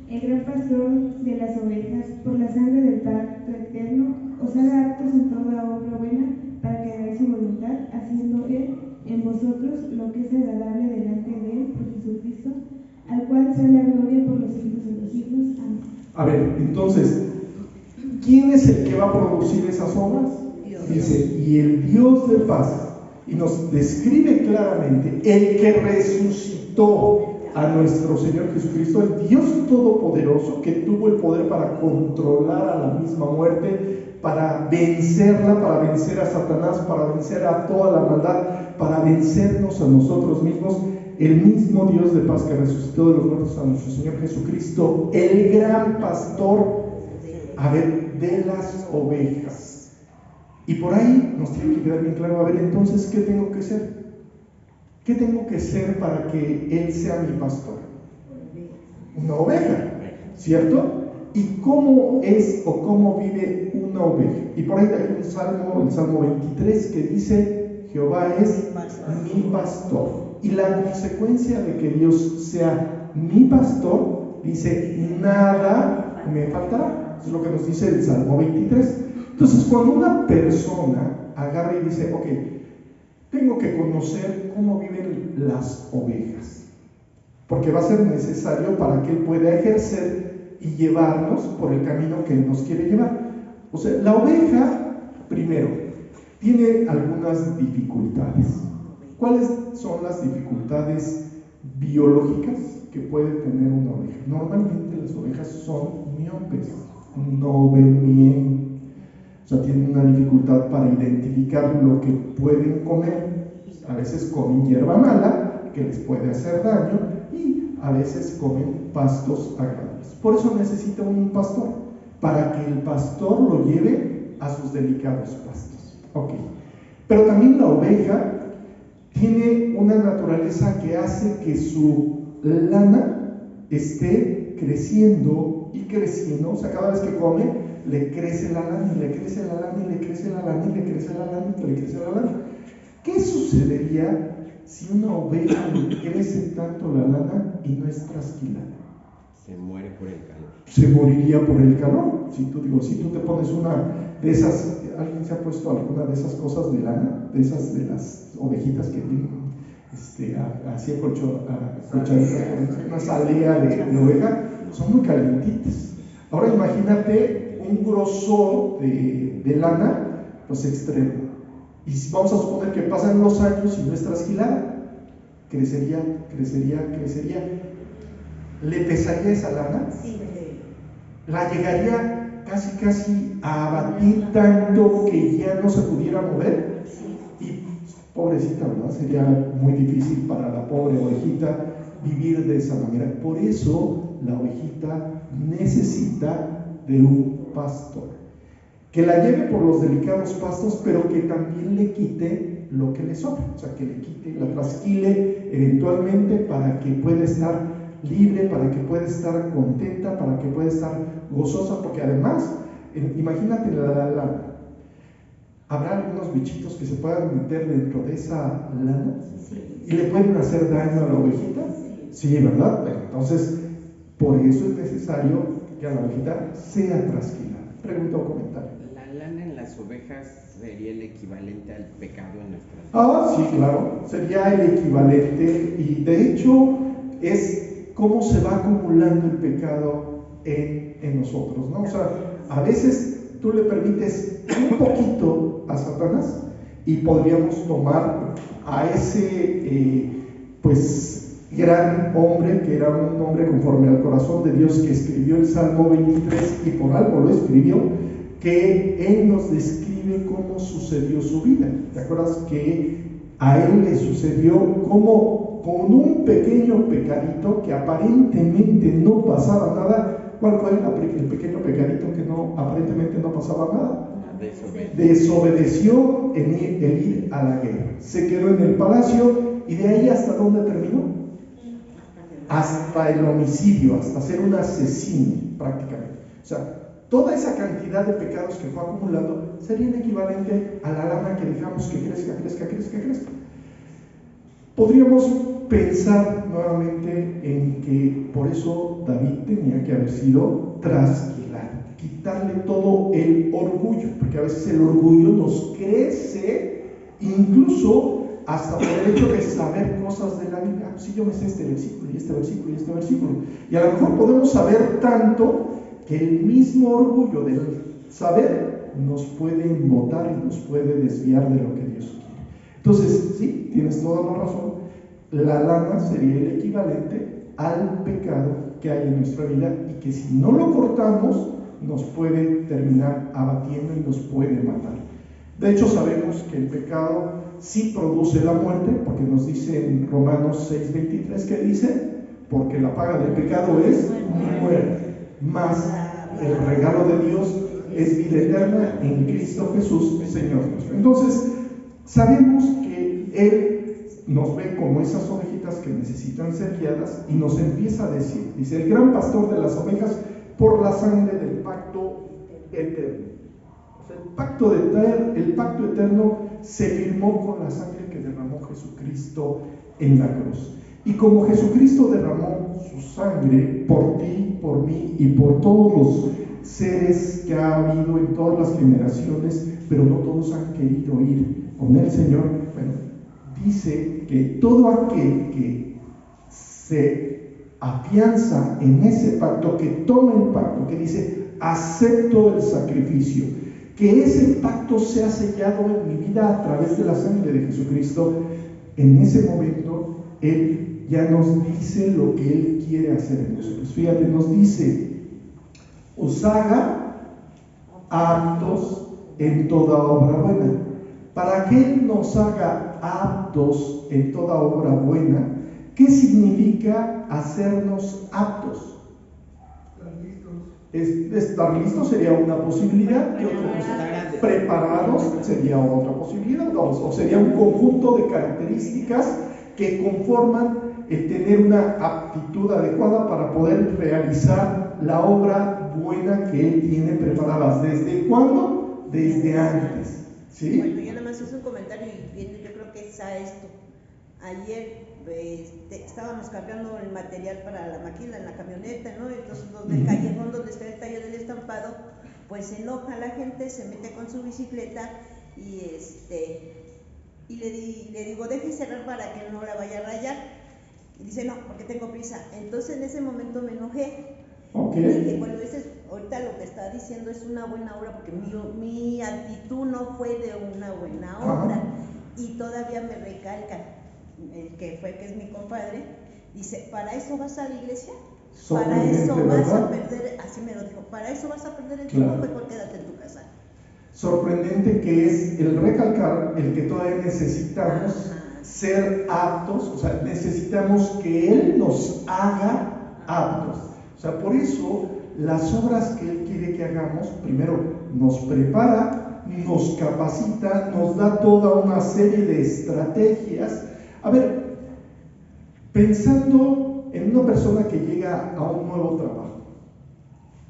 el gran pastor de las ovejas, por la sangre del pacto eterno, os haga aptos en toda obra buena, para que hagáis su voluntad, haciendo Él en vosotros lo que es agradable delante de Él por Jesucristo, al cual sea la gloria por los siglos de los siglos. Amén. A ver, entonces, ¿quién es el que va a producir esas obras? Dios. Dice, y el Dios de paz, y nos describe claramente el que resucitó a nuestro Señor Jesucristo, el Dios Todopoderoso que tuvo el poder para controlar a la misma muerte, para vencerla, para vencer a Satanás, para vencer a toda la maldad, para vencernos a nosotros mismos. El mismo Dios de paz que resucitó de los muertos a nuestro Señor Jesucristo, el gran pastor, a ver, de las ovejas. Y por ahí nos tiene que quedar bien claro, a ver, entonces, ¿qué tengo que ser? ¿Qué tengo que ser para que Él sea mi pastor? Una oveja, ¿cierto? ¿Y cómo es o cómo vive una oveja? Y por ahí hay un salmo, el Salmo 23, que dice, Jehová es mi pastor. Y la consecuencia de que Dios sea mi pastor, dice, nada me faltará. Es lo que nos dice el Salmo 23. Entonces, cuando una persona agarra y dice, ok, tengo que conocer cómo viven las ovejas, porque va a ser necesario para que Él pueda ejercer y llevarnos por el camino que Él nos quiere llevar. O sea, la oveja, primero, tiene algunas dificultades. ¿Cuáles son las dificultades biológicas que puede tener una oveja? Normalmente las ovejas son miopes, no ven bien. O sea, tienen una dificultad para identificar lo que pueden comer. A veces comen hierba mala, que les puede hacer daño, y a veces comen pastos agradables. Por eso necesita un pastor, para que el pastor lo lleve a sus delicados pastos. Ok. Pero también la oveja tiene una naturaleza que hace que su lana esté creciendo y creciendo. O sea, cada vez que come, le crece la lana, y le crece la lana, y le crece la lana, y le crece la lana, y le crece la lana. ¿Qué sucedería si una oveja le crece tanto la lana y no es trasquilada? Se muere por el calor. Se moriría por el calor. Si tú te pones una de esas, ¿alguien se ha puesto alguna de esas cosas de lana? De esas de las ovejitas que tienen así una salea de oveja, son muy calientitas. Ahora imagínate un grosor de lana, pues extremo. Y vamos a suponer que pasan los años y no es trasquilada, crecería. ¿Le pesaría esa lana? Sí. ¿La llegaría casi a abatir tanto que ya no se pudiera mover? Y pobrecita, ¿verdad? Sería muy difícil para la pobre ovejita vivir de esa manera. Por eso la ovejita necesita de un pastor que la lleve por los delicados pastos, pero que también le quite lo que le sobra, o sea, que le quite, la trasquile eventualmente para que pueda estar libre, para que pueda estar contenta, para que pueda estar gozosa, porque además, imagínate la lana. ¿Habrá algunos bichitos que se puedan meter dentro de esa lana? ¿Y le pueden hacer daño a la ovejita? Sí, ¿verdad? Pero entonces, por eso es necesario que a la ovejita sea trasquilada. Pregunta o comentario. La lana en las ovejas sería el equivalente al pecado en nuestras vidas. Sí, claro, sería el equivalente, y de hecho es cómo se va acumulando el pecado en nosotros, ¿no? O sea, a veces tú le permites un poquito a Satanás y podríamos tomar a ese gran hombre, que era un hombre conforme al corazón de Dios, que escribió el Salmo 23, y por algo lo escribió, que él nos describe cómo sucedió su vida. ¿Te acuerdas que a él le sucedió como con un pequeño pecadito que aparentemente no pasaba nada, ¿Cuál fue el pequeño pecadito que aparentemente no pasaba nada? Desobedeció en el ir a la guerra. Se quedó en el palacio y de ahí ¿hasta dónde terminó? Hasta el homicidio, hasta ser un asesino prácticamente. O sea, toda esa cantidad de pecados que fue acumulando serían equivalente a la lana que dejamos que crezca. Podríamos pensar nuevamente en que por eso David tenía que haber sido trasquilado, quitarle todo el orgullo, porque a veces el orgullo nos crece incluso hasta por el hecho de saber cosas de la Biblia. Si yo me sé este versículo y este versículo y este versículo, y a lo mejor podemos saber tanto que el mismo orgullo del saber nos puede embotar y nos puede desviar de lo que Dios quiere. Entonces, sí, tienes toda la razón. La lana sería el equivalente al pecado que hay en nuestra vida y que si no lo cortamos nos puede terminar abatiendo y nos puede matar. De hecho, sabemos que el pecado sí produce la muerte, porque nos dice en Romanos 6:23 que dice, porque la paga del pecado es muerte, mas el regalo de Dios es vida eterna en Cristo Jesús, Señor nuestro. Entonces, sabemos que Él nos ve como esas ovejitas que necesitan ser guiadas y nos empieza a decir, dice, el gran pastor de las ovejas por la sangre del pacto eterno. O sea, el pacto eterno se firmó con la sangre que derramó Jesucristo en la cruz. Y como Jesucristo derramó su sangre por ti, por mí y por todos los seres que ha habido en todas las generaciones, pero no todos han querido ir con el Señor, bueno, dice que todo aquel que se afianza en ese pacto, que toma el pacto, que dice, acepto el sacrificio, que ese pacto sea sellado en mi vida a través de la sangre de Jesucristo, en ese momento Él ya nos dice lo que Él quiere hacer en nosotros. Fíjate, nos dice, os haga aptos en toda obra buena. Para que Él nos haga aptos en toda obra buena, ¿qué significa hacernos aptos? Estar listos sería una posibilidad, y otra cosa, preparados sería otra posibilidad, o sería un conjunto de características que conforman el tener una aptitud adecuada para poder realizar la obra buena que Él tiene preparadas. ¿Desde cuándo? Desde antes. ¿Sí? Bueno, yo nada más hice un comentario y viendo, yo creo que es a esto. Ayer estábamos cargando el material para la maquila en la camioneta, ¿no? Entonces los del callejón donde está el taller del estampado, pues se enoja la gente, se mete con su bicicleta y le digo, deje cerrar para que no la vaya a rayar. Y dice, no, porque tengo prisa. Entonces en ese momento me enojé. Okay. Y dije, bueno, ahorita lo que está diciendo es una buena obra, porque mi actitud no fue de una buena obra. Y todavía me recalca el que es mi compadre, dice, ¿para eso vas a la iglesia? Para eso vas a perder, así me lo dijo, para eso vas a perder el tiempo, mejor quédate en tu casa. Sorprendente que es el recalcar el que todavía necesitamos ser aptos, o sea, necesitamos que Él nos haga aptos. O sea, por eso las obras que Él quiere que hagamos, primero nos prepara, nos capacita, nos da toda una serie de estrategias. A ver, pensando en una persona que llega a un nuevo trabajo,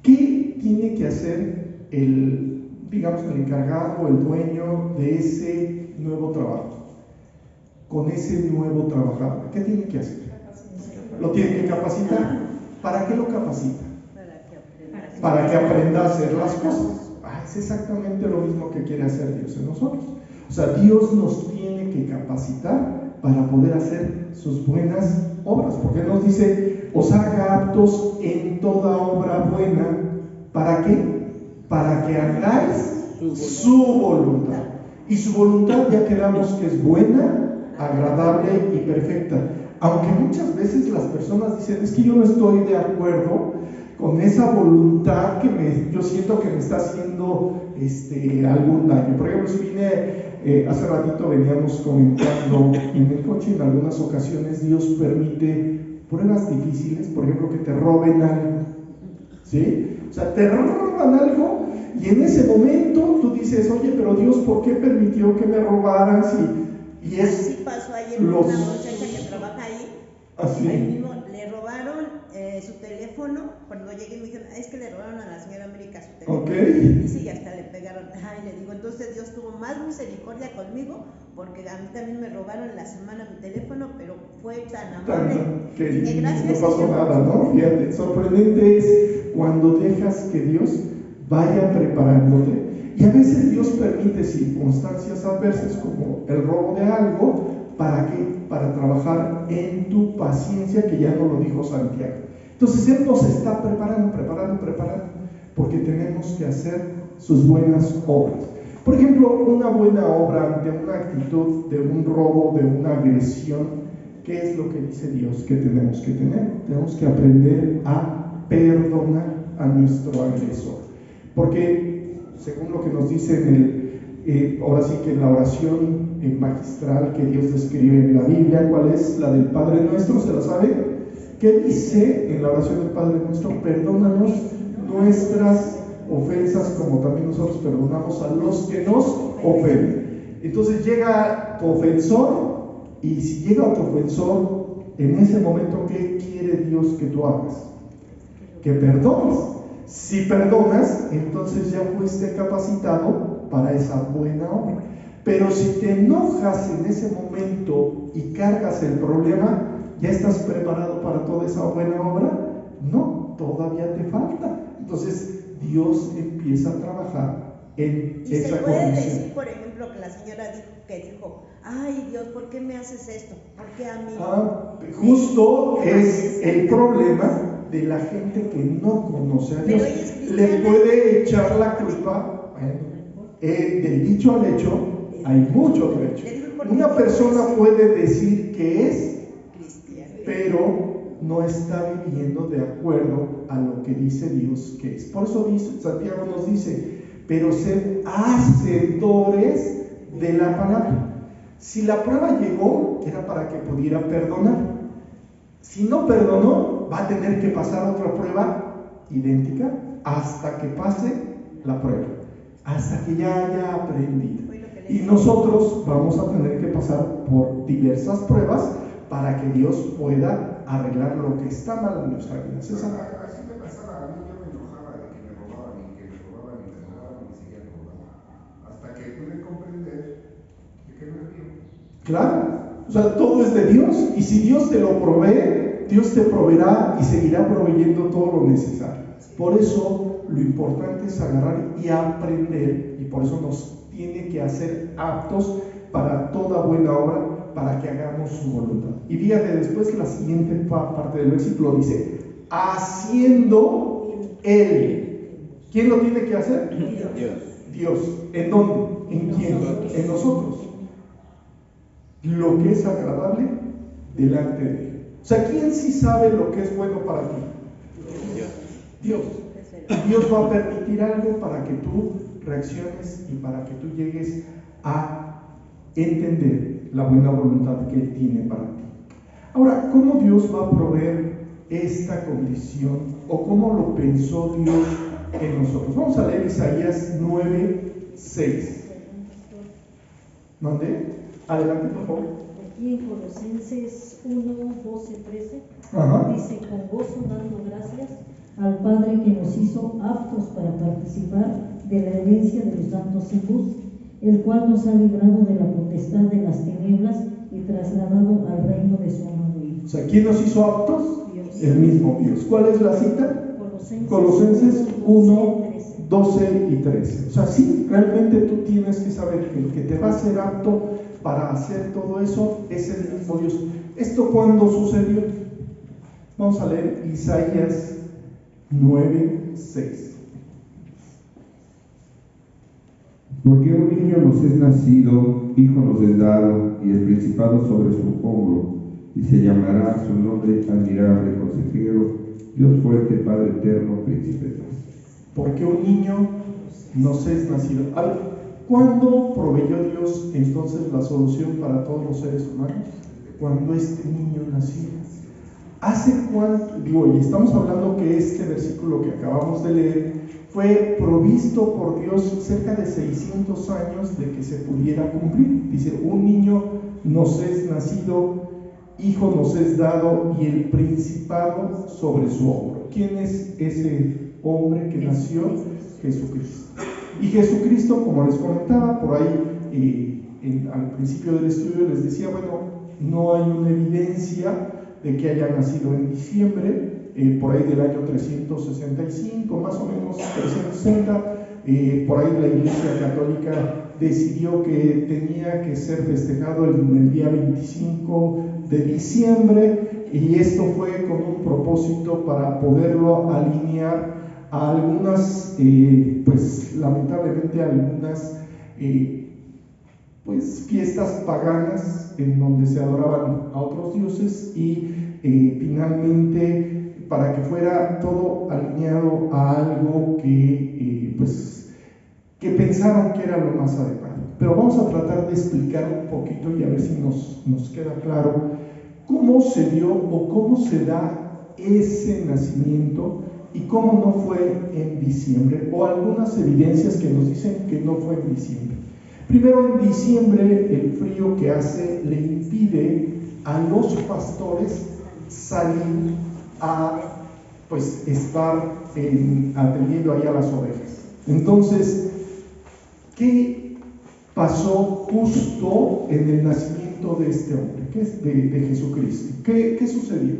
¿qué tiene que hacer el encargado o el dueño de ese nuevo trabajo? Con ese nuevo trabajador, ¿qué tiene que hacer? Lo tiene que capacitar. ¿Para qué lo capacita? Para que aprenda a hacer las cosas. Es exactamente lo mismo que quiere hacer Dios en nosotros. O sea, Dios nos tiene que capacitar para poder hacer sus buenas obras, porque Él nos dice, os haga aptos en toda obra buena. ¿Para qué? Para que hagáis su voluntad. Y su voluntad ya quedamos que es buena, agradable y perfecta. Aunque muchas veces las personas dicen, es que yo no estoy de acuerdo con esa voluntad que yo siento que me está haciendo algún daño. Por ejemplo, si vine, hace ratito veníamos comentando en el coche, en algunas ocasiones Dios permite pruebas difíciles, por ejemplo, que te roben algo, ¿sí? O sea, te roban algo y en ese momento tú dices, oye, pero Dios, ¿por qué permitió que me robaran? Y es así pasó ayer los... una muchacha que trabaja ahí. Así. Ahí mismo le robaron su teléfono. Cuando llegué me dijeron, es que le robaron a la señora América su teléfono. Okay. Y sí, hasta le pegaron. Ay, le digo, entonces Dios tuvo más misericordia conmigo, porque a mí también me robaron la semana mi teléfono, pero fue tan amable. Que gracias, no pasó Señor. nada, ¿no? Fíjate, sorprendente es cuando dejas que Dios vaya preparándote. Y a veces Dios permite circunstancias adversas como el robo de algo. ¿Para qué? Para trabajar en tu paciencia, que ya nos lo dijo Santiago. Entonces Él nos está preparando, porque tenemos que hacer sus buenas obras. Por ejemplo, una buena obra ante una actitud de un robo, de una agresión, ¿qué es lo que dice Dios que tenemos que tener? Tenemos que aprender a perdonar a nuestro agresor. Porque, según lo que nos dice ahora sí que en la oración magistral que Dios describe en la Biblia, ¿cuál es? La del Padre Nuestro, ¿se la sabe? ¿Qué dice en la oración del Padre Nuestro? Perdónanos nuestras ofensas como también nosotros perdonamos a los que nos ofenden. Entonces llega tu ofensor, y si llega tu ofensor, en ese momento, ¿qué quiere Dios que tú hagas? Que perdones. Si perdonas, entonces ya fuiste capacitado para esa buena obra. Pero si te enojas en ese momento y cargas el problema, ¿ya estás preparado para toda esa buena obra? No, todavía te falta. Entonces Dios empieza a trabajar en y esa se puede condición. decir, por ejemplo, que la señora dijo, ay Dios, ¿por qué me haces esto? ¿Por qué a mí? Justo es el problema de la gente que no conoce a Dios. Le puede echar la culpa, del dicho al hecho, hay mucho trecho. Una persona puede decir que es cristiano, pero no está viviendo de acuerdo a lo que dice Dios que es. Por eso Santiago nos dice, pero sed hacedores de la palabra. Si la prueba llegó, era para que pudiera perdonar. Si no perdonó, va a tener que pasar otra prueba idéntica hasta que pase la prueba, hasta que ya haya aprendido. Y nosotros vamos a tener que pasar por diversas pruebas para que Dios pueda arreglar lo que está mal en nuestra vida. César. Así me pasaba, a mí yo me enojaba de que me robaban y que me robaban y me robaban y seguían robando. Hasta que pude comprender de que no es mío. Claro, o sea, todo es de Dios, y si Dios te lo provee, Dios te proveerá y seguirá proveyendo todo lo necesario. Por eso lo importante es agarrar y aprender, y por eso nos tiene que hacer aptos para toda buena obra, para que hagamos su voluntad. Y fíjate, después la siguiente parte del versículo dice, haciendo Él. ¿Quién lo tiene que hacer? Dios. ¿En dónde? ¿En quién? En nosotros. Lo que es agradable delante de Él. O sea, ¿quién sí sabe lo que es bueno para ti? Dios. Dios va a permitir algo para que tú reacciones y para que tú llegues a entender la buena voluntad que Él tiene para ti. Ahora, ¿cómo Dios va a proveer esta condición o cómo lo pensó Dios en nosotros? Vamos a leer Isaías 9:6. ¿Dónde? Adelante, por favor. Aquí en Colosenses 1, 12, 13, dice, con gozo dando gracias al Padre que nos hizo aptos para participar de la herencia de los santos en luz, el cual nos ha librado de la potestad de las tinieblas y trasladado al reino de su amado Hijo. O sea, ¿quién nos hizo aptos? Dios. El mismo Dios. ¿Cuál es la cita? Colosenses 1, 12 y 13. O sea, sí, realmente tú tienes que saber que el que te va a hacer apto para hacer todo eso es el mismo Dios. ¿Esto cuándo sucedió? Vamos a leer Isaías 9:6. Porque un niño nos es nacido, hijo nos es dado, y el principado sobre su hombro, y se llamará su nombre admirable, consejero, Dios fuerte, Padre eterno, príncipe de paz. Porque un niño nos es nacido. ¿Cuándo proveyó Dios entonces la solución para todos los seres humanos? Cuando este niño nació. ¿Hace cuánto? Digo, y estamos hablando que este versículo que acabamos de leer fue provisto por Dios cerca de 600 años de que se pudiera cumplir. Dice, un niño nos es nacido, hijo nos es dado y el principado sobre su hombro. ¿Quién es ese hombre que nació? Jesucristo. Y Jesucristo, como les comentaba por ahí al principio del estudio, les decía, bueno, no hay una evidencia de que haya nacido en diciembre, por ahí del año 365, más o menos 360, por ahí la Iglesia Católica decidió que tenía que ser festejado el día 25 de diciembre, y esto fue con un propósito para poderlo alinear a algunas, pues lamentablemente algunas pues fiestas paganas en donde se adoraban a otros dioses, y finalmente para que fuera todo alineado a algo que pues que pensaron que era lo más adecuado. Pero vamos a tratar de explicar un poquito y a ver si nos queda claro cómo se dio o cómo se da ese nacimiento y cómo no fue en diciembre, o algunas evidencias que nos dicen que no fue en diciembre. Primero, en diciembre el frío que hace le impide a los pastores salir a pues estar atendiendo ahí a las ovejas. Entonces, ¿qué pasó justo en el nacimiento de este hombre, que es de Jesucristo? ¿Qué sucedió?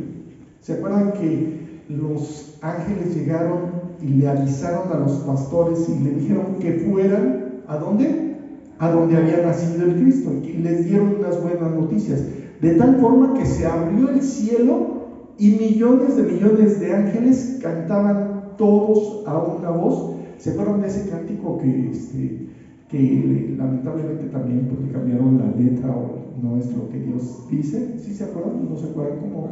¿Se acuerdan que los ángeles llegaron y le avisaron a los pastores y le dijeron que fueran ¿a dónde? A donde había nacido el Cristo, y les dieron unas buenas noticias, de tal forma que se abrió el cielo y millones de ángeles cantaban todos a una voz. ¿Se acuerdan de ese cántico que lamentablemente también porque cambiaron la letra o no es lo que Dios dice? ¿Sí se acuerdan? ¿No se acuerdan cómo?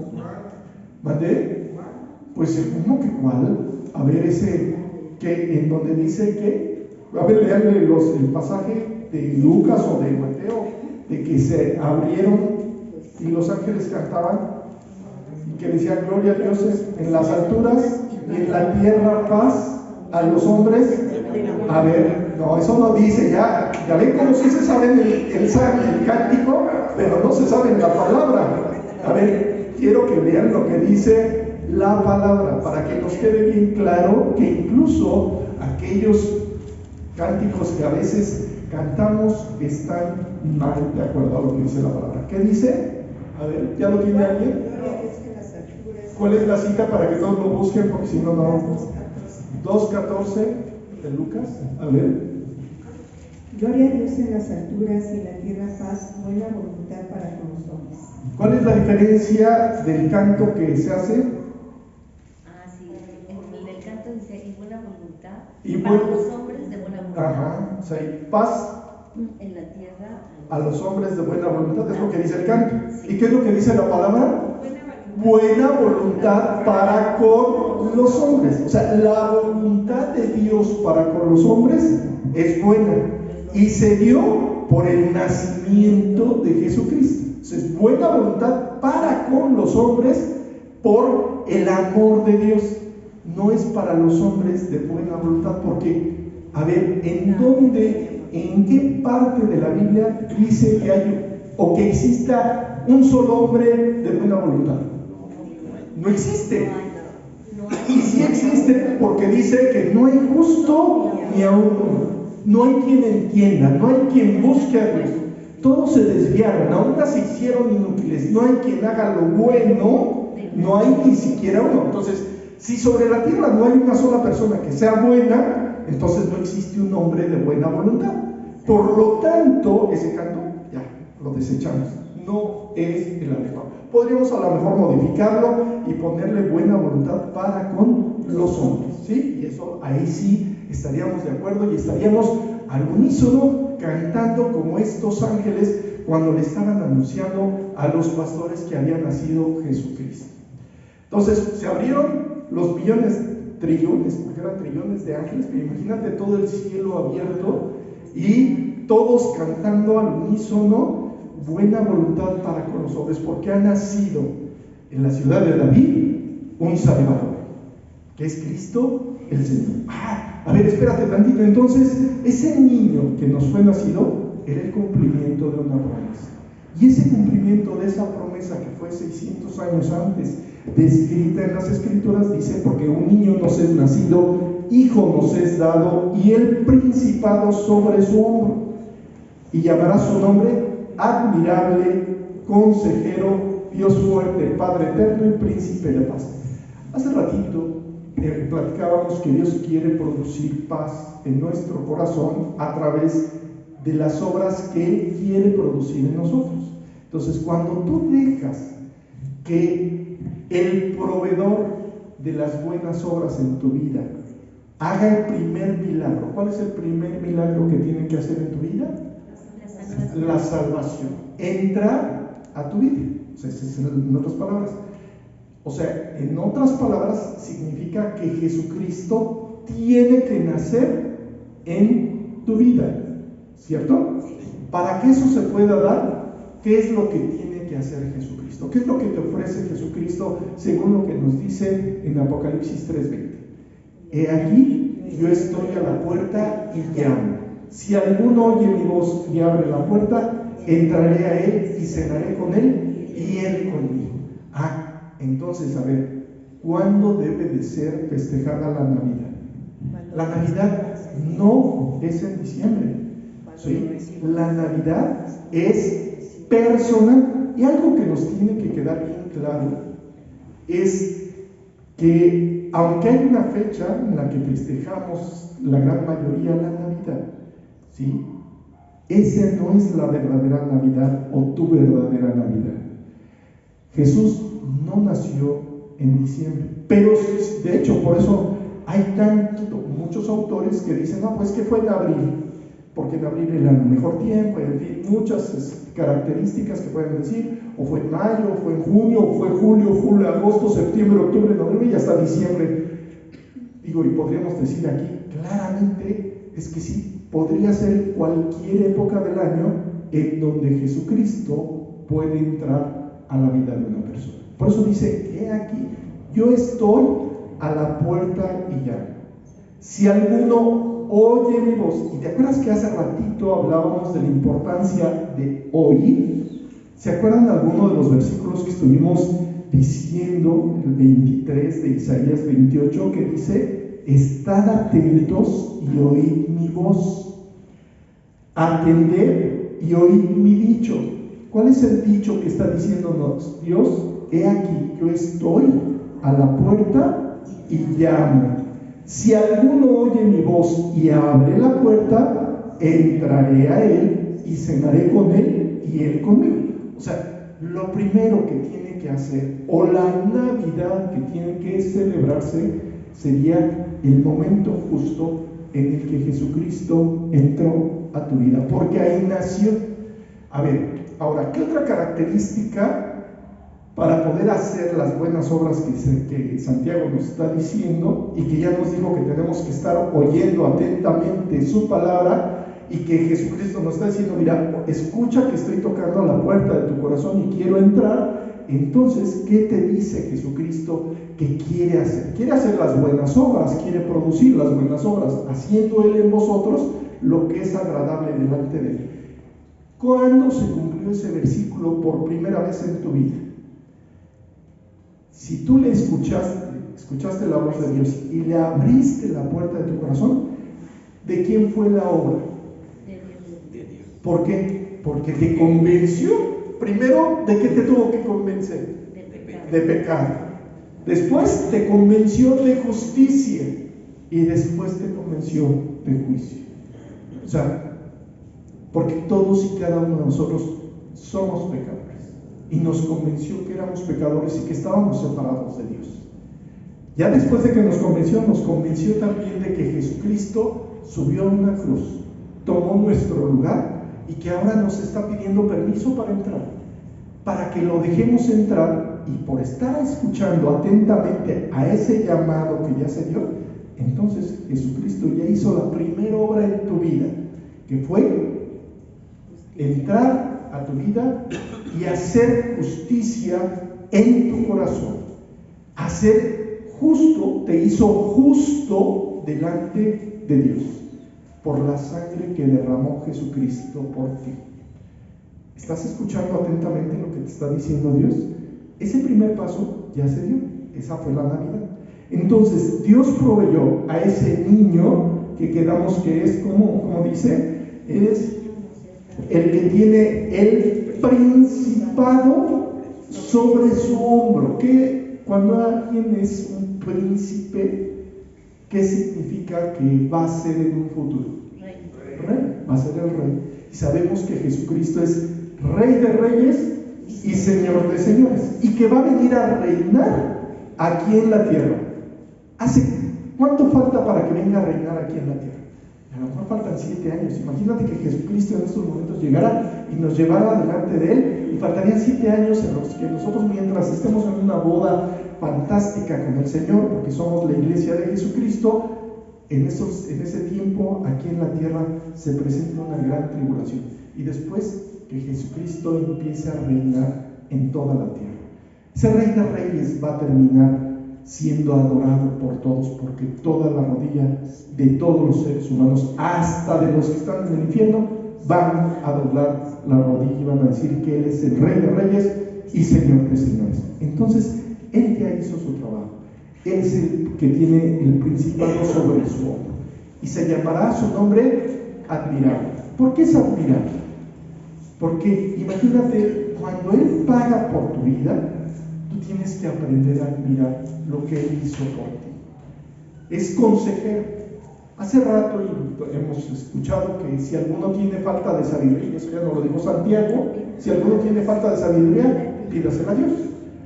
¿Mandé? Pues ¿cómo que cuál? A ver, ese que en donde dice que, a ver, leanle el pasaje de Lucas o de Mateo, de que se abrieron y los ángeles cantaban y que decían gloria a Dios en las alturas y en la tierra paz a los hombres. A ver, no, eso no dice, ya ven como si se saben el cántico, pero no se saben la palabra. A ver, quiero que vean lo que dice la palabra para que nos quede bien claro que incluso aquellos cánticos que a veces cantamos están mal de acuerdo a lo que dice la palabra. ¿Qué dice? A ver, ¿ya lo tiene alguien? ¿Cuál es la cita para que todos lo busquen? Porque si no, no. 2:14 de Lucas. A ver. Gloria a Dios en las alturas y en la tierra paz, buena voluntad para con los hombres. ¿Cuál es la diferencia del canto que se hace? Sí, en el canto dice y buena voluntad y para los hombres de buena voluntad. Ajá, o sea, y paz en la tierra a los hombres de buena voluntad, es lo que dice el canto. ¿Y qué es lo que dice la palabra? Buena voluntad para con los hombres. O sea, la voluntad de Dios para con los hombres es buena y se dio por el nacimiento de Jesucristo. Es buena voluntad para con los hombres por el amor de Dios. No es para los hombres de buena voluntad, porque, a ver, ¿en qué parte de la Biblia dice que hay o que exista un solo hombre de buena voluntad? No existe. Y sí existe porque dice que no hay justo ni a uno. No hay quien entienda, no hay quien busque a Dios. Todos se desviaron, aún se hicieron inútiles. No hay quien haga lo bueno, no hay ni siquiera uno. Entonces, si sobre la tierra no hay una sola persona que sea buena, entonces no existe un hombre de buena voluntad. Por lo tanto, ese canto ya lo desechamos. No es el adecuado. Podríamos a lo mejor modificarlo y ponerle buena voluntad para con los hombres, ¿sí? Y eso ahí sí estaríamos de acuerdo y estaríamos al unísono cantando como estos ángeles cuando le estaban anunciando a los pastores que había nacido Jesucristo. Entonces se abrieron los trillones, porque eran trillones de ángeles, pero imagínate todo el cielo abierto y todos cantando al unísono buena voluntad para con los hombres, porque ha nacido en la ciudad de David un Salvador, que es Cristo el Señor. A ver, espérate tantito. Entonces, ese niño que nos fue nacido era el cumplimiento de una promesa. Y ese cumplimiento de esa promesa que fue 600 años antes, descrita en las Escrituras, dice: porque un niño nos es nacido, hijo nos es dado, y el principado sobre su hombro. Y llamará su nombre Admirable, Consejero, Dios fuerte, Padre eterno y Príncipe de paz. Hace ratito platicábamos que Dios quiere producir paz en nuestro corazón a través de las obras que Él quiere producir en nosotros. Entonces, cuando tú dejas que el proveedor de las buenas obras en tu vida haga el primer milagro, ¿cuál es el primer milagro que tiene que hacer en tu vida? La salvación. Entra a tu vida. O sea, en otras palabras. O sea, en otras palabras, significa que Jesucristo tiene que nacer en tu vida, ¿cierto? Para que eso se pueda dar, ¿qué es lo que tiene que hacer Jesucristo? ¿Qué es lo que te ofrece Jesucristo según lo que nos dice en Apocalipsis 3:20? He aquí, yo estoy a la puerta y llamo. Si alguno oye mi voz y abre la puerta, entraré a él y cenaré con él y él conmigo. Entonces, a ver, ¿cuándo debe de ser festejada la Navidad? La Navidad no es en diciembre, ¿sí? La Navidad es personal. Y algo que nos tiene que quedar bien claro es que, aunque hay una fecha en la que festejamos la gran mayoría la Navidad, ¿sí? Esa no es la verdadera Navidad o tu verdadera Navidad. Jesús no nació en diciembre, pero de hecho por eso hay muchos autores que dicen: no, pues que fue en abril, porque en abril era el mejor tiempo, en fin, muchas características que pueden decir, o fue en mayo, o fue en junio, o fue julio, agosto, septiembre, octubre, noviembre y hasta diciembre. Digo, y podríamos decir aquí claramente, es que sí, podría ser cualquier época del año en donde Jesucristo puede entrar a la vida de una persona. Por eso dice: he aquí, yo estoy a la puerta y llamo. Si alguno oye mi voz, y te acuerdas que hace ratito hablábamos de la importancia de oír. ¿Se acuerdan de alguno de los versículos que estuvimos diciendo? El 23 de Isaías 28, que dice: estad atentos y oíd mi voz, atended y oíd mi dicho. ¿Cuál es el dicho que está diciéndonos Dios? He aquí, yo estoy a la puerta y llamo. Si alguno oye mi voz y abre la puerta, entraré a él y cenaré con él y él conmigo. O sea, lo primero que tiene que hacer, o la Navidad que tiene que celebrarse, sería el momento justo en el que Jesucristo entró a tu vida, porque ahí nació. A ver, ahora, ¿qué otra característica para poder hacer las buenas obras que Santiago nos está diciendo, y que ya nos dijo que tenemos que estar oyendo atentamente su palabra, y que Jesucristo nos está diciendo: mira, escucha que estoy tocando a la puerta de tu corazón y quiero entrar? Entonces, ¿qué te dice Jesucristo que quiere hacer? Quiere hacer las buenas obras, quiere producir las buenas obras, haciendo Él en vosotros lo que es agradable delante de Él. ¿Cuándo se cumplió ese versículo por primera vez en tu vida? Si tú le escuchaste la voz de Dios y le abriste la puerta de tu corazón, ¿de quién fue la obra? De Dios. ¿Por qué? Porque te convenció. Primero, ¿de qué te tuvo que convencer? De pecado. Después te convenció de justicia y después te convenció de juicio. O sea, porque todos y cada uno de nosotros somos pecadores. Y nos convenció que éramos pecadores y que estábamos separados de Dios. Ya después de que nos convenció también de que Jesucristo subió a una cruz, tomó nuestro lugar, y que ahora nos está pidiendo permiso para entrar, para que lo dejemos entrar. Y por estar escuchando atentamente a ese llamado que ya se dio, entonces Jesucristo ya hizo la primera obra en tu vida, que fue entrar a tu vida y hacer justicia en tu corazón, a ser justo, te hizo justo delante de Dios, por la sangre que derramó Jesucristo por ti. ¿Estás escuchando atentamente lo que te está diciendo Dios? Ese primer paso ya se dio, esa fue la Navidad. Entonces, Dios proveyó a ese niño que quedamos que es, como dice, es el que tiene el principado sobre su hombro. Que cuando alguien es un príncipe, ¿qué significa que va a ser en un futuro? Rey, va a ser el rey. Y sabemos que Jesucristo es Rey de reyes y Señor de señores, y que va a venir a reinar aquí en la tierra. ¿Cuánto falta para que venga a reinar aquí en la tierra? A lo mejor faltan 7 años. Imagínate que Jesucristo en estos momentos llegara y nos llevara delante de Él, y faltarían 7 años en los que nosotros, mientras estemos en una boda fantástica con el Señor, porque somos la iglesia de Jesucristo, en ese tiempo aquí en la tierra se presenta una gran tribulación, y después que Jesucristo empiece a reinar en toda la tierra. Ese Rey de Reyes va a terminar siendo adorado por todos, porque toda la rodilla de todos los seres humanos, hasta de los que están en el infierno, van a doblar la rodilla y van a decir que Él es el Rey de Reyes y Señor de señores. Entonces, Él ya hizo su trabajo. Él es el que tiene el principado sobre su hombro, y se llamará su nombre Admirable. ¿Por qué es admirable? Porque imagínate, cuando Él paga por tu vida, tú tienes que aprender a admirar lo que Él hizo por ti. Es consejero. Hace rato hemos escuchado que si alguno tiene falta de sabiduría, eso ya nos lo dijo Santiago, si alguno tiene falta de sabiduría, pídasela a Dios.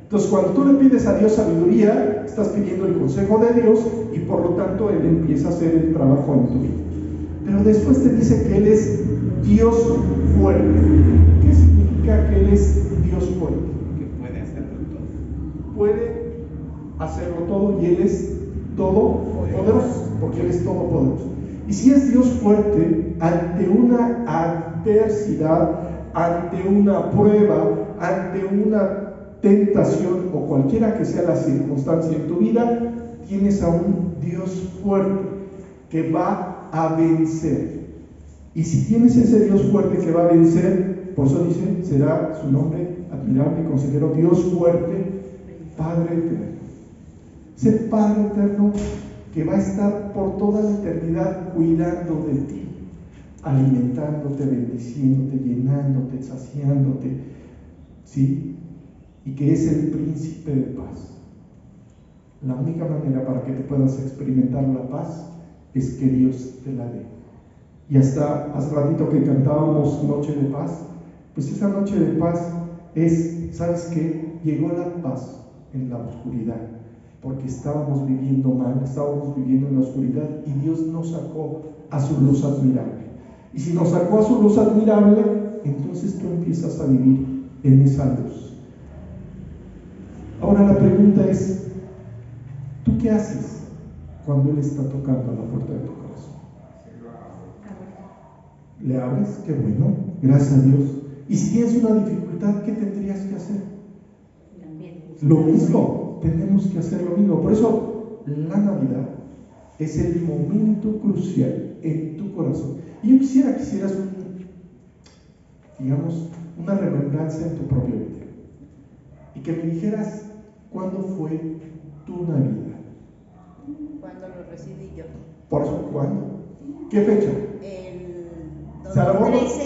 Entonces, cuando tú le pides a Dios sabiduría, estás pidiendo el consejo de Dios, y por lo tanto Él empieza a hacer el trabajo en tu vida. Pero después te dice que Él es Dios fuerte. ¿Qué significa que Él es Dios fuerte? Que puede hacerlo todo. Puede hacerlo todo, y Él es todopoderoso, porque Él es todopoderoso. Y si es Dios fuerte, ante una adversidad, ante una prueba, ante una tentación o cualquiera que sea la circunstancia en tu vida, tienes a un Dios fuerte que va a vencer. Y si tienes ese Dios fuerte que va a vencer, por eso dice, será su nombre admirable, consejero, Dios fuerte, Padre eterno. Ese Padre eterno que va a estar por toda la eternidad cuidando de ti, alimentándote, bendiciéndote, llenándote, saciándote, ¿sí? Y que es el príncipe de paz. La única manera para que te puedas experimentar la paz es que Dios te la dé. Y hasta hace ratito que cantábamos Noche de Paz, pues esa noche de paz es, ¿sabes qué? Llegó la paz en la oscuridad, porque estábamos viviendo mal, estábamos viviendo en la oscuridad, y Dios nos sacó a su luz admirable. Y si nos sacó a su luz admirable, entonces tú empiezas a vivir en esa luz. Ahora la pregunta es, ¿tú qué haces cuando Él está tocando a la puerta de tu corazón? ¿Le abres? Qué bueno, gracias a Dios. Y si tienes una dificultad, ¿qué tendrías que hacer? Lo mismo, tenemos que hacer lo mismo. Por eso la Navidad es el momento crucial en tu corazón. Y yo quisiera que hicieras una remembranza en tu propia vida, y que me dijeras cuándo fue tu Navidad. Cuando lo recibí yo. Por eso, ¿cuándo? ¿Qué fecha? El 2013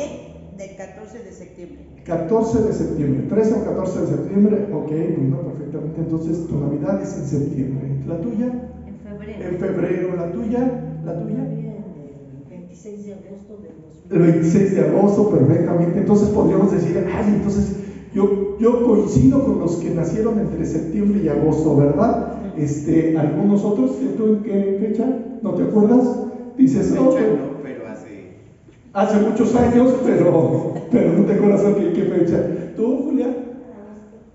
del 14 de septiembre. 14 de septiembre, 13 o 14 de septiembre, ok, bueno, perfectamente. Entonces tu Navidad es en septiembre. ¿La tuya? En febrero. En febrero. ¿La tuya? ¿La tuya? El 26 de agosto del 2000. El 26 de agosto, perfectamente. Entonces podríamos decir, entonces yo coincido con los que nacieron entre septiembre y agosto, ¿verdad? Algunos otros, ¿tú en qué fecha? ¿No te acuerdas? Dices, no, pero hace muchos años, pero no te acuerdas en qué fecha. ¿Tú, Julia?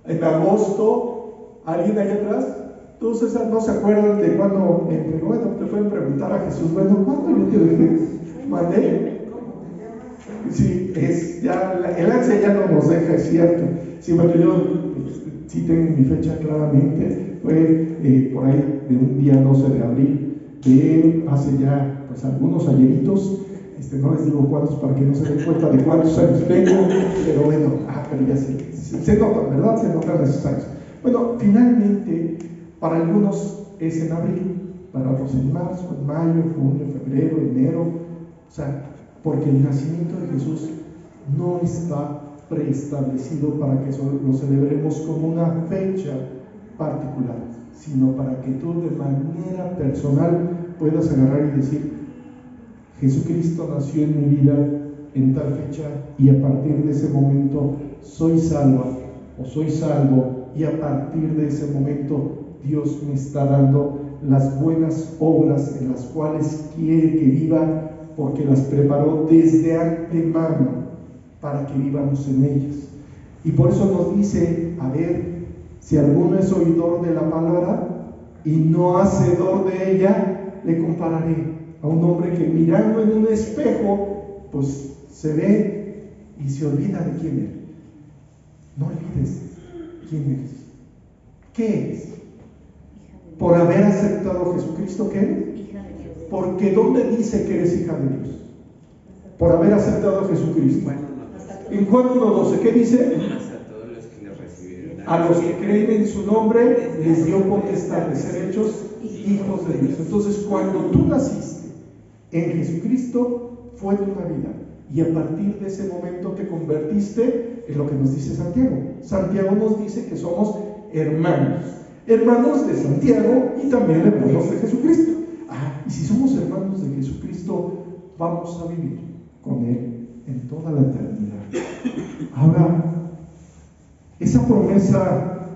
En agosto. ¿Alguien allá atrás? ¿Tú, César, no se acuerdan de cuándo entregó? Bueno, te pueden preguntar a Jesús, bueno, ¿cuándo yo te dejé? ¿Mandé? Sí, el ansia ya no nos deja, es cierto. Sí, bueno, yo sí tengo mi fecha claramente, fue por ahí de un día 12 de abril, de hace ya pues algunos ayeritos, no les digo cuántos para que no se den cuenta de cuántos años tengo, pero bueno, pero ya se notan, ¿verdad? Se notan esos años. Bueno, finalmente, para algunos es en abril, para otros en marzo, en mayo, junio, febrero, enero, o sea, porque el nacimiento de Jesús no está preestablecido para que lo celebremos como una fecha particular, sino para que tú de manera personal puedas agarrar y decir: Jesucristo nació en mi vida en tal fecha y a partir de ese momento soy salva o soy salvo, y a partir de ese momento Dios me está dando las buenas obras en las cuales quiere que viva, porque las preparó desde antemano para que vivamos en ellas. Y por eso nos dice: a ver, si alguno es oidor de la palabra y no hacedor de ella, le compararé a un hombre que mirando en un espejo, pues se ve y se olvida de quién eres. No olvides quién eres. ¿Qué eres? Por haber aceptado a Jesucristo, ¿qué eres? Porque ¿dónde dice que eres hija de Dios? Por haber aceptado a Jesucristo. En Juan 1:12, ¿qué dice? A los que creen en su nombre les dio potestad de ser hechos hijos de Dios. Entonces, cuando tú naciste en Jesucristo, fue tu Navidad. Y a partir de ese momento te convertiste en lo que nos dice Santiago. Santiago nos dice que somos hermanos de Santiago y también hermanos de Jesucristo. Y si somos hermanos de Jesucristo, vamos a vivir con Él en toda la eternidad. Ahora, esa promesa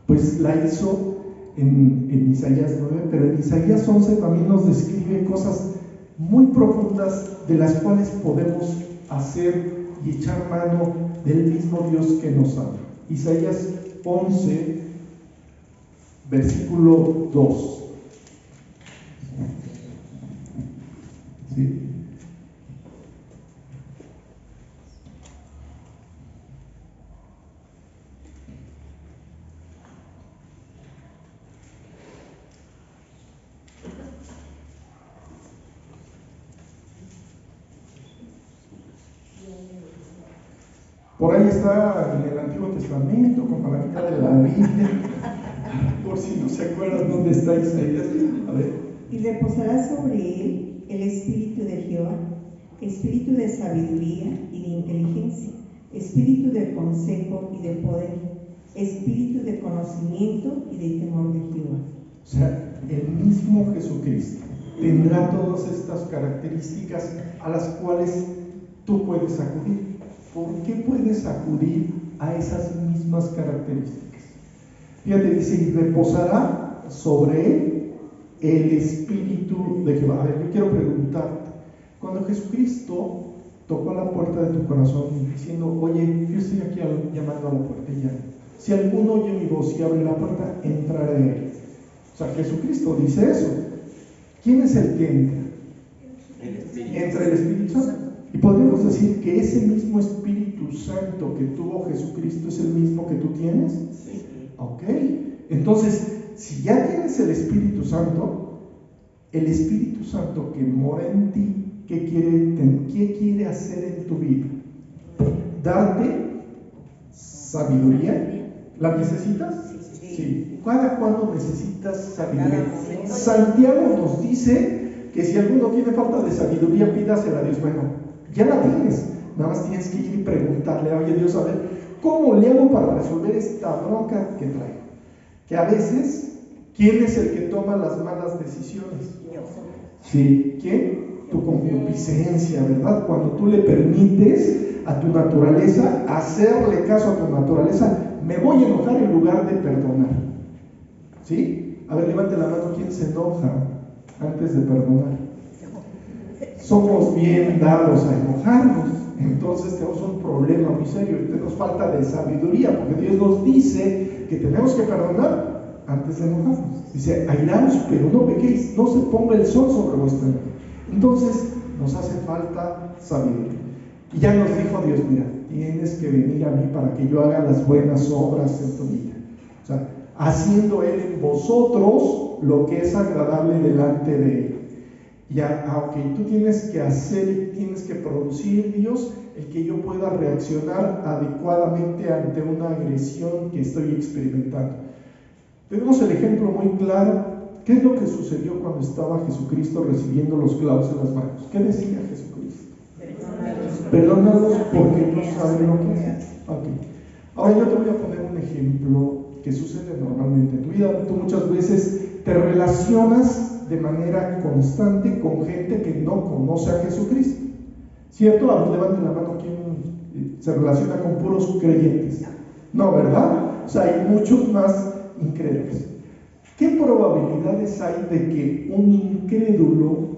pues la hizo en Isaías 9, pero en Isaías 11 también nos describe cosas muy profundas de las cuales podemos hacer y echar mano del mismo Dios que nos ama. Isaías 11, versículo 2. ¿Sí? Por ahí está en el Antiguo Testamento, como la mitad de la Biblia, por si no se acuerdan dónde está Isaías. A ver. Y reposará sobre él el espíritu de Jehová, espíritu de sabiduría y de inteligencia, espíritu de consejo y de poder, espíritu de conocimiento y de temor de Jehová. O sea, el mismo Jesucristo tendrá todas estas características a las cuales tú puedes acudir. ¿Por qué puedes acudir a esas mismas características? Fíjate, dice: y reposará sobre él el espíritu de Jehová. A ver, yo quiero preguntarte, cuando Jesucristo tocó a la puerta de tu corazón diciendo: oye, yo estoy aquí llamando a la puerta y llamo, si alguno oye mi voz y abre la puerta, entraré a él. O sea, Jesucristo dice eso. ¿Quién es el que entra? Entra el Espíritu Santo. Y podríamos decir que ese mismo Espíritu Santo que tuvo Jesucristo es el mismo que tú tienes. Sí. Ok. Entonces, si ya tienes el Espíritu Santo que mora en ti, ¿qué quiere hacer en tu vida? Darte sabiduría. ¿La necesitas? Sí. ¿Cada cuándo necesitas sabiduría? Santiago nos dice que si alguno tiene falta de sabiduría, pídasela a Dios. Bueno, ya la tienes, nada más tienes que ir y preguntarle: oye Dios, a ver, ¿cómo le hago para resolver esta bronca que traigo? Que a veces, ¿quién es el que toma las malas decisiones? Sí, ¿quién? Tu concupiscencia, ¿verdad? Cuando tú le permites a tu naturaleza hacerle caso a tu naturaleza, me voy a enojar en lugar de perdonar. ¿Sí? A ver, levante la mano, ¿quién se enoja antes de perdonar? Somos bien dados a enojarnos, entonces tenemos un problema muy serio, nos falta de sabiduría, porque Dios nos dice que tenemos que perdonar antes de enojarnos. Dice: airaos, pero no pequéis, no se ponga el sol sobre vuestra enojo. Entonces nos hace falta sabiduría. Y ya nos dijo Dios, mira, tienes que venir a mí para que yo haga las buenas obras en tu vida. O sea, haciendo Él en vosotros lo que es agradable delante de Él. Ya, ok, tú tienes que hacer, tienes que producir, Dios, el que yo pueda reaccionar adecuadamente ante una agresión que estoy experimentando. Tenemos el ejemplo muy claro. ¿Qué es lo que sucedió cuando estaba Jesucristo recibiendo los clavos en las manos? ¿Qué decía Jesucristo? Perdónalos porque no saben lo que hacen. Okay. Ahora yo te voy a poner un ejemplo que sucede normalmente en tu vida. Tú muchas veces te relacionas de manera constante con gente que no conoce a Jesucristo. ¿Cierto? A ver, levanten la mano quien se relaciona con puros creyentes. No, ¿verdad? O sea, hay muchos más incrédulos. ¿Qué probabilidades hay de que un incrédulo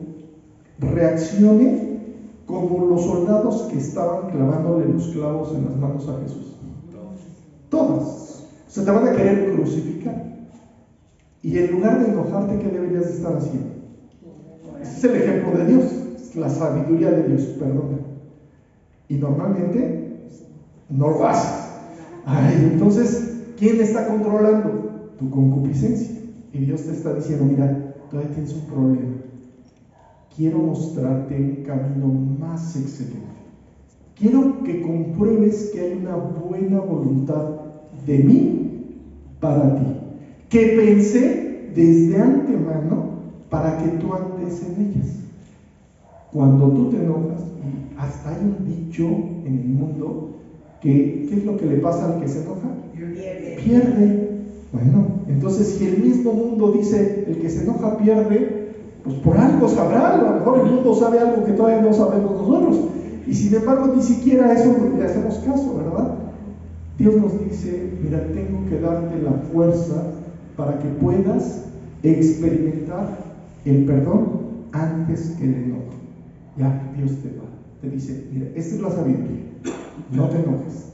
reaccione como los soldados que estaban clavándole los clavos en las manos a Jesús? Todas. O sea, te van a querer crucificar. Y en lugar de enojarte, ¿qué deberías de estar haciendo? Ese es el ejemplo de Dios, la sabiduría de Dios, perdona. Y normalmente no lo haces. Ay, entonces, ¿quién está controlando? Tu concupiscencia. Y Dios te está diciendo, mira, todavía tienes un problema. Quiero mostrarte un camino más excelente. Quiero que compruebes que hay una buena voluntad de mí para ti, que pensé desde antemano para que tú andes en ellas. Cuando tú te enojas, y hasta hay un dicho en el mundo que, ¿qué es lo que le pasa al que se enoja? Pierde. Bueno, entonces si el mismo mundo dice, el que se enoja pierde, pues por algo sabrá, a lo mejor el mundo sabe algo que todavía no sabemos nosotros. Y sin embargo, ni siquiera eso le hacemos caso, ¿verdad? Dios nos dice, mira, tengo que darte la fuerza para que puedas experimentar el perdón antes que el enojo. Ya, Dios te dice, mira, esta es la sabiduría, no te enojes.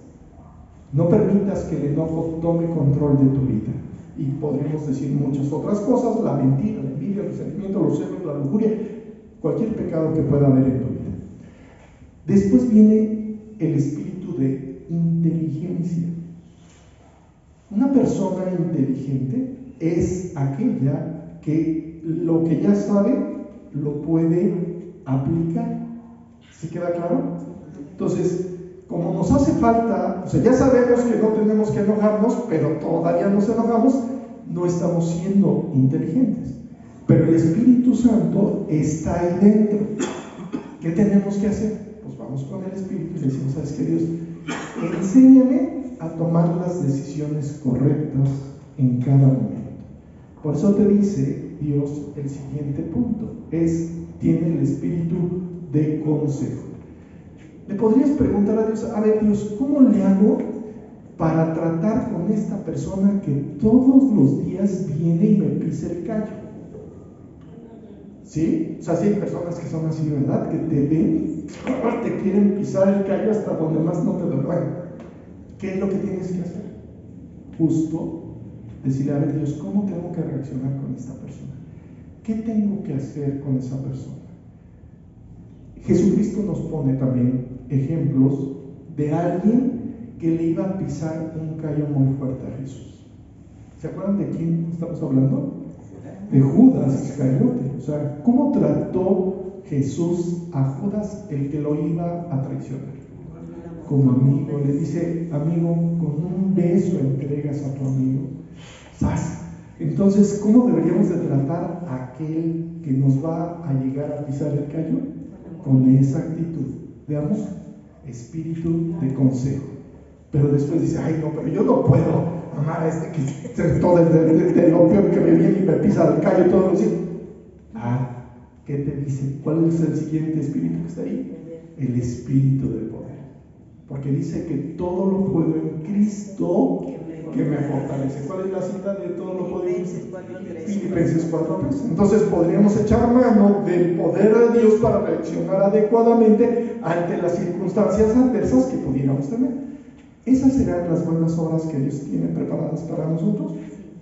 No permitas que el enojo tome control de tu vida. Y podríamos decir muchas otras cosas, la mentira, la envidia, el resentimiento, los celos, la lujuria, cualquier pecado que pueda haber en tu vida. Después viene el espíritu de inteligencia. Una persona inteligente es aquella que lo que ya sabe lo puede aplicar. ¿Sí queda claro? Entonces, como nos hace falta, o sea, ya sabemos que no tenemos que enojarnos, pero todavía nos enojamos, no estamos siendo inteligentes. Pero el Espíritu Santo está ahí dentro. ¿Qué tenemos que hacer? Pues vamos con el Espíritu y le decimos, ¿sabes qué, Dios? Enséñame a tomar las decisiones correctas en cada momento. Por eso te dice Dios el siguiente punto, tiene el espíritu de consejo. Le podrías preguntar a Dios, a ver Dios, ¿cómo le hago para tratar con esta persona que todos los días viene y me pisa el callo? ¿Sí? O sea, sí hay personas que son así, ¿verdad? Que te ven, te quieren pisar el callo hasta donde más no te lo bueno. ¿Qué es lo que tienes que hacer? Justo decirle, a ver Dios, ¿cómo tengo que reaccionar con esta persona? ¿Qué tengo que hacer con esa persona? Jesucristo nos pone también ejemplos de alguien que le iba a pisar un callo muy fuerte a Jesús. ¿Se acuerdan de quién estamos hablando? De Judas Iscariote. O sea, ¿cómo trató Jesús a Judas, el que lo iba a traicionar? Como amigo, le dice, amigo, con un beso entregas a tu amigo. ¿Sabes? Entonces, ¿cómo deberíamos de tratar a aquel que nos va a llegar a pisar el callo? Con esa actitud, veamos, espíritu de consejo. Pero después dice, ay no, pero yo no puedo amar a este que todo de lo peor que me viene y me pisa el callo todos los días. ¿Qué te dice? ¿Cuál es el siguiente espíritu que está ahí? El espíritu del poder. Porque dice que todo lo puedo en Cristo que me fortalece. ¿Cuál es la cita de todo lo puedo en Cristo? Filipenses 4:3. Entonces podríamos echar mano del poder de Dios para reaccionar adecuadamente ante las circunstancias adversas que pudiéramos tener. ¿Esas serán las buenas obras que Dios tiene preparadas para nosotros?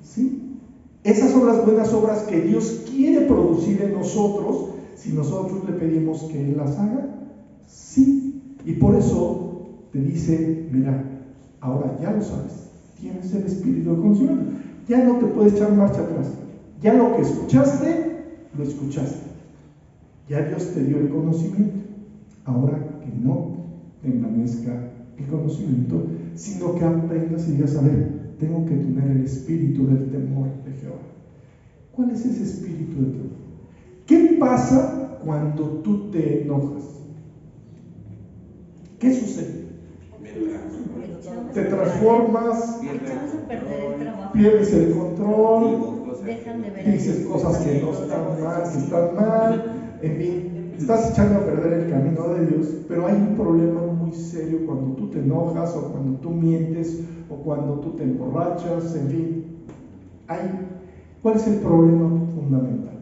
¿Sí? Esas son las buenas obras que Dios quiere producir en nosotros si nosotros le pedimos que Él las haga. Sí. Y por eso te dice, mira, ahora ya lo sabes, tienes el espíritu de conocimiento, ya no te puedes echar marcha atrás, ya lo que escuchaste, lo escuchaste, ya Dios te dio el conocimiento, ahora que no te envanezca el conocimiento, sino que aprendas y digas, a ver, tengo que tener el espíritu del temor de Jehová. ¿Cuál es ese espíritu del temor? ¿Qué pasa cuando tú te enojas? ¿Qué sucede? Te transformas, pierdes el control, dices cosas que no están mal, que están mal, en fin, estás echando a perder el camino de Dios. Pero hay un problema muy serio cuando tú te enojas, o cuando tú mientes, o cuando tú te emborrachas, en fin. ¿Cuál es el problema fundamental?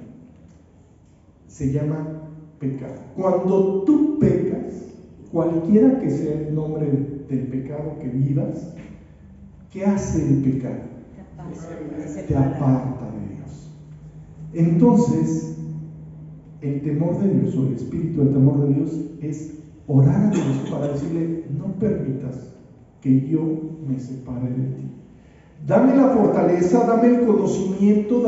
Se llama pecado. Cuando tú pecas, cualquiera que sea el nombre del pecado que vivas, ¿qué hace el pecado? Te aparta de Dios. Entonces, el temor de Dios, o el espíritu del temor de Dios, es orar a Dios para decirle, no permitas que yo me separe de ti. Dame la fortaleza, dame el conocimiento,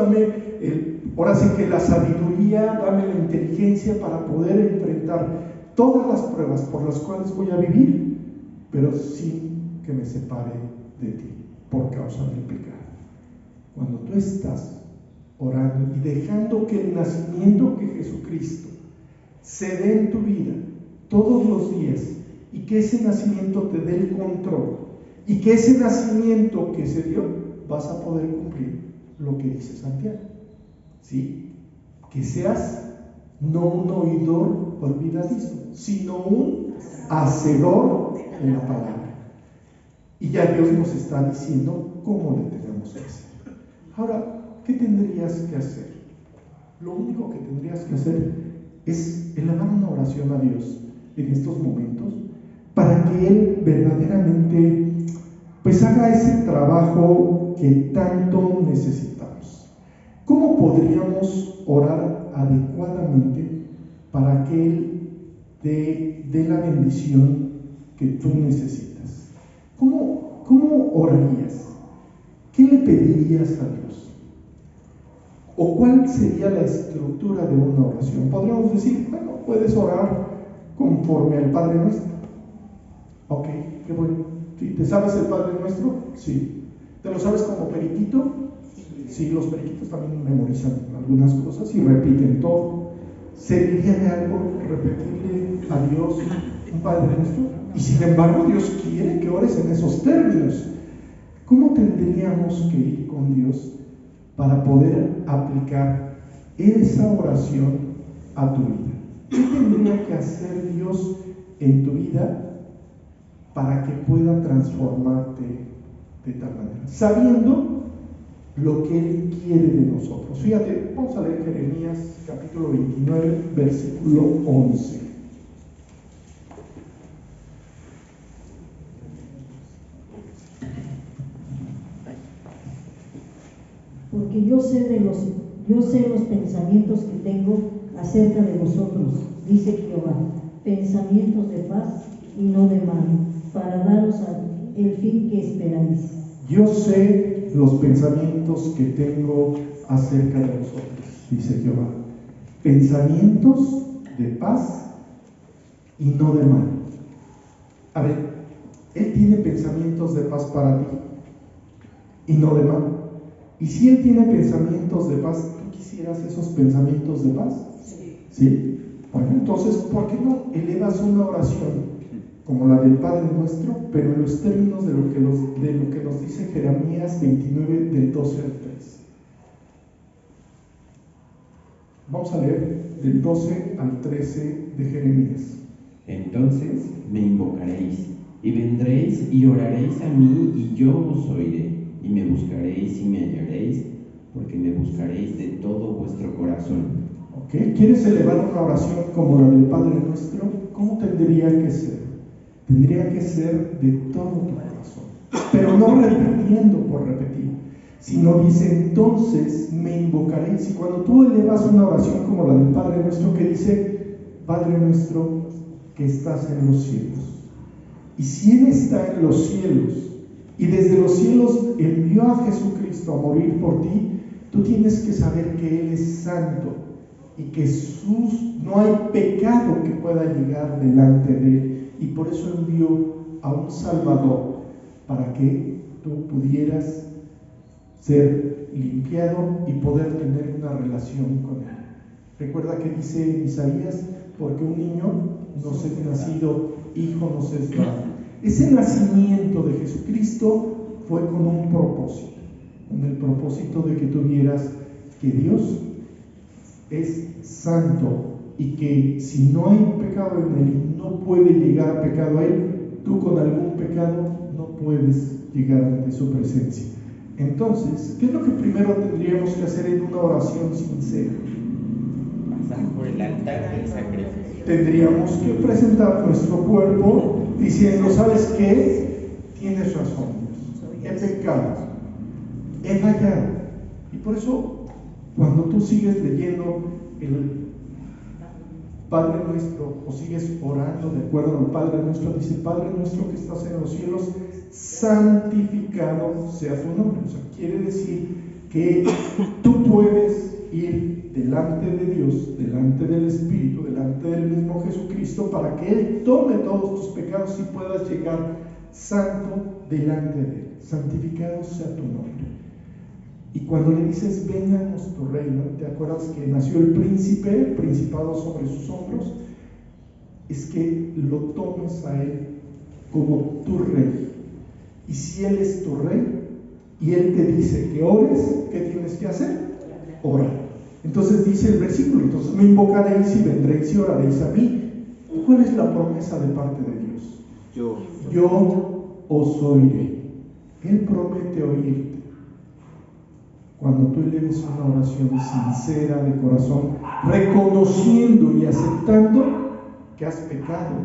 ahora sí que la sabiduría, dame la inteligencia para poder enfrentar todas las pruebas por las cuales voy a vivir, pero sin que me separe de ti por causa del pecado. Cuando tú estás orando y dejando que el nacimiento que Jesucristo se dé en tu vida todos los días, y que ese nacimiento te dé el control, y que ese nacimiento que se dio, vas a poder cumplir lo que dice Santiago, ¿sí? Que seas no un oidor olvidadizo, sino un hacedor de la palabra. Y ya Dios nos está diciendo cómo le tenemos que hacer. Ahora, ¿qué tendrías que hacer? Lo único que tendrías que hacer es elevar una oración a Dios en estos momentos, para que Él verdaderamente pues haga ese trabajo que tanto necesitamos. ¿Cómo podríamos orar adecuadamente para que Él dé la bendición que tú necesitas? ¿Cómo orarías? ¿Qué le pedirías a Dios? ¿O cuál sería la estructura de una oración? Podríamos decir, bueno, puedes orar conforme al Padre Nuestro. Ok, qué bueno. ¿Sí? ¿Te sabes el Padre Nuestro? Sí. ¿Te lo sabes como periquito? Sí, los periquitos también memorizan algunas cosas y repiten todo. ¿Serviría de algo repetirle a Dios un Padre Nuestro? Y sin embargo, Dios quiere que ores en esos términos. ¿Cómo tendríamos que ir con Dios para poder aplicar esa oración a tu vida? ¿Qué tendría que hacer Dios en tu vida para que pueda transformarte de tal manera? Sabiendo lo que Él quiere de nosotros. Fíjate, vamos a leer Jeremías capítulo 29, versículo 11. Porque yo sé los pensamientos que tengo acerca de vosotros, dice Jehová, pensamientos de paz y no de mal, para daros el fin que esperáis. Yo sé los pensamientos que tengo acerca de vosotros, dice Jehová, pensamientos de paz y no de mal. A ver, Él tiene pensamientos de paz para ti y no de mal. Y si Él tiene pensamientos de paz, ¿tú quisieras esos pensamientos de paz? ¿Sí? Bueno, entonces, ¿por qué no elevas una oración como la del Padre Nuestro, pero en los términos de lo que nos dice Jeremías 29, del 12 al 13? Vamos a leer del 12 al 13 de Jeremías. Entonces me invocaréis, y vendréis y oraréis a mí, y yo os oiré, y me buscaréis y me hallaréis, porque me buscaréis de todo vuestro corazón. ¿Ok? ¿Quieres elevar una oración como la del Padre Nuestro? ¿Cómo tendría que ser? Tendría que ser de todo tu corazón, pero no repitiendo por repetir, sino dice, entonces me invocaréis. Y cuando tú elevas una oración como la del Padre Nuestro, que dice, Padre Nuestro que estás en los cielos. Y si Él está en los cielos y desde los cielos envió a Jesucristo a morir por ti, tú tienes que saber que Él es santo y que no hay pecado que pueda llegar delante de Él. Y por eso envió a un Salvador para que tú pudieras ser limpiado y poder tener una relación con Él. Recuerda que dice Isaías, porque un niño nos es nacido, hijo nos es dado. Ese nacimiento de Jesucristo fue con un propósito, con el propósito de que tuvieras que Dios es santo y que si no hay pecado en Él, no puede llegar pecado a Él, tú con algún pecado no puedes llegar ante su presencia. Entonces, ¿qué es lo que primero tendríamos que hacer en una oración sincera? Pasar por el altar del sacrificio. Tendríamos que presentar nuestro cuerpo diciendo, ¿sabes qué? Tienes razón, he pecado, he fallado. Y por eso, cuando tú sigues leyendo el Padre Nuestro o sigues orando de acuerdo al Padre Nuestro, dice, Padre Nuestro que estás en los cielos, santificado sea tu nombre. O sea, quiere decir que tú puedes ir delante de Dios, delante del Espíritu, delante del mismo Jesucristo, para que Él tome todos tus pecados y puedas llegar santo delante de Él. Santificado sea tu nombre. Y cuando le dices, vénganos tu reino, ¿te acuerdas que nació el príncipe, el principado sobre sus hombros? Es que lo tomes a Él como tu rey. Y si Él es tu rey y Él te dice que ores, ¿qué tienes que hacer? Orar. Entonces dice el versículo, entonces me invocaréis y vendréis y oraréis a mí. ¿Y cuál es la promesa de parte de Dios? Yo os oiré. Él promete oírte. Cuando tú eleves una oración sincera de corazón, reconociendo y aceptando que has pecado,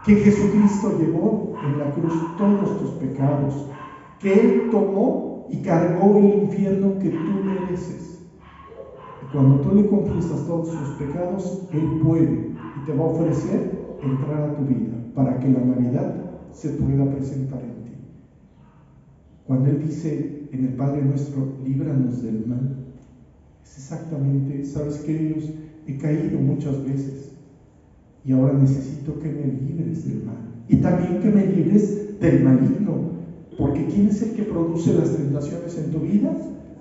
que Jesucristo llevó en la cruz todos tus pecados, que Él tomó y cargó el infierno que tú mereces. Y cuando tú le confiesas todos sus pecados, Él puede y te va a ofrecer entrar a tu vida para que la Navidad se pueda presentar en ti. Cuando Él dice en el Padre Nuestro, líbranos del mal, es exactamente, ¿sabes qué, Dios? He caído muchas veces y ahora necesito que me libres del mal y también que me libres del maligno, porque ¿quién es el que produce las tentaciones en tu vida?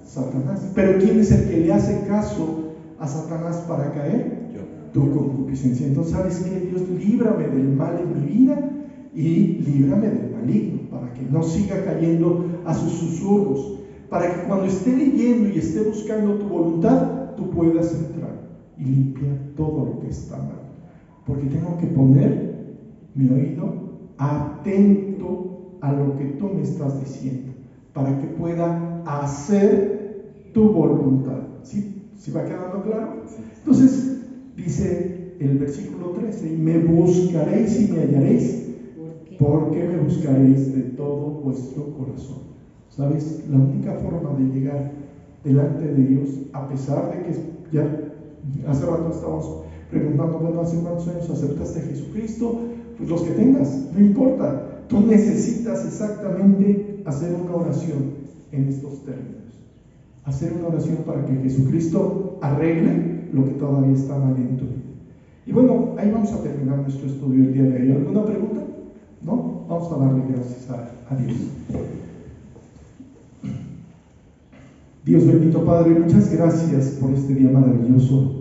Satanás. Pero ¿quién es el que le hace caso a Satanás para caer? Tu concupiscencia. Entonces, ¿sabes qué, Dios? Líbrame del mal en mi vida y líbrame del maligno, para que no siga cayendo a sus susurros, para que cuando esté leyendo y esté buscando tu voluntad, tú puedas entrar y limpiar todo lo que está mal. Porque tengo que poner mi oído atento a lo que tú me estás diciendo, para que pueda hacer tu voluntad. ¿Sí? ¿Sí va quedando claro? Entonces, dice el versículo 13, y me buscaréis y me hallaréis, porque me buscaréis de todo vuestro corazón. ¿Sabes? La única forma de llegar delante de Dios, a pesar de que ya hace rato estábamos preguntando, bueno, ¿hace cuántos años aceptaste a Jesucristo? Pues los que tengas, no importa. Tú necesitas exactamente hacer una oración en estos términos. Hacer una oración para que Jesucristo arregle lo que todavía está mal en tu vida. Y bueno, ahí vamos a terminar nuestro estudio el día de hoy. ¿Alguna pregunta? ¿No? Vamos a darle gracias a Dios. Dios bendito Padre, muchas gracias por este día maravilloso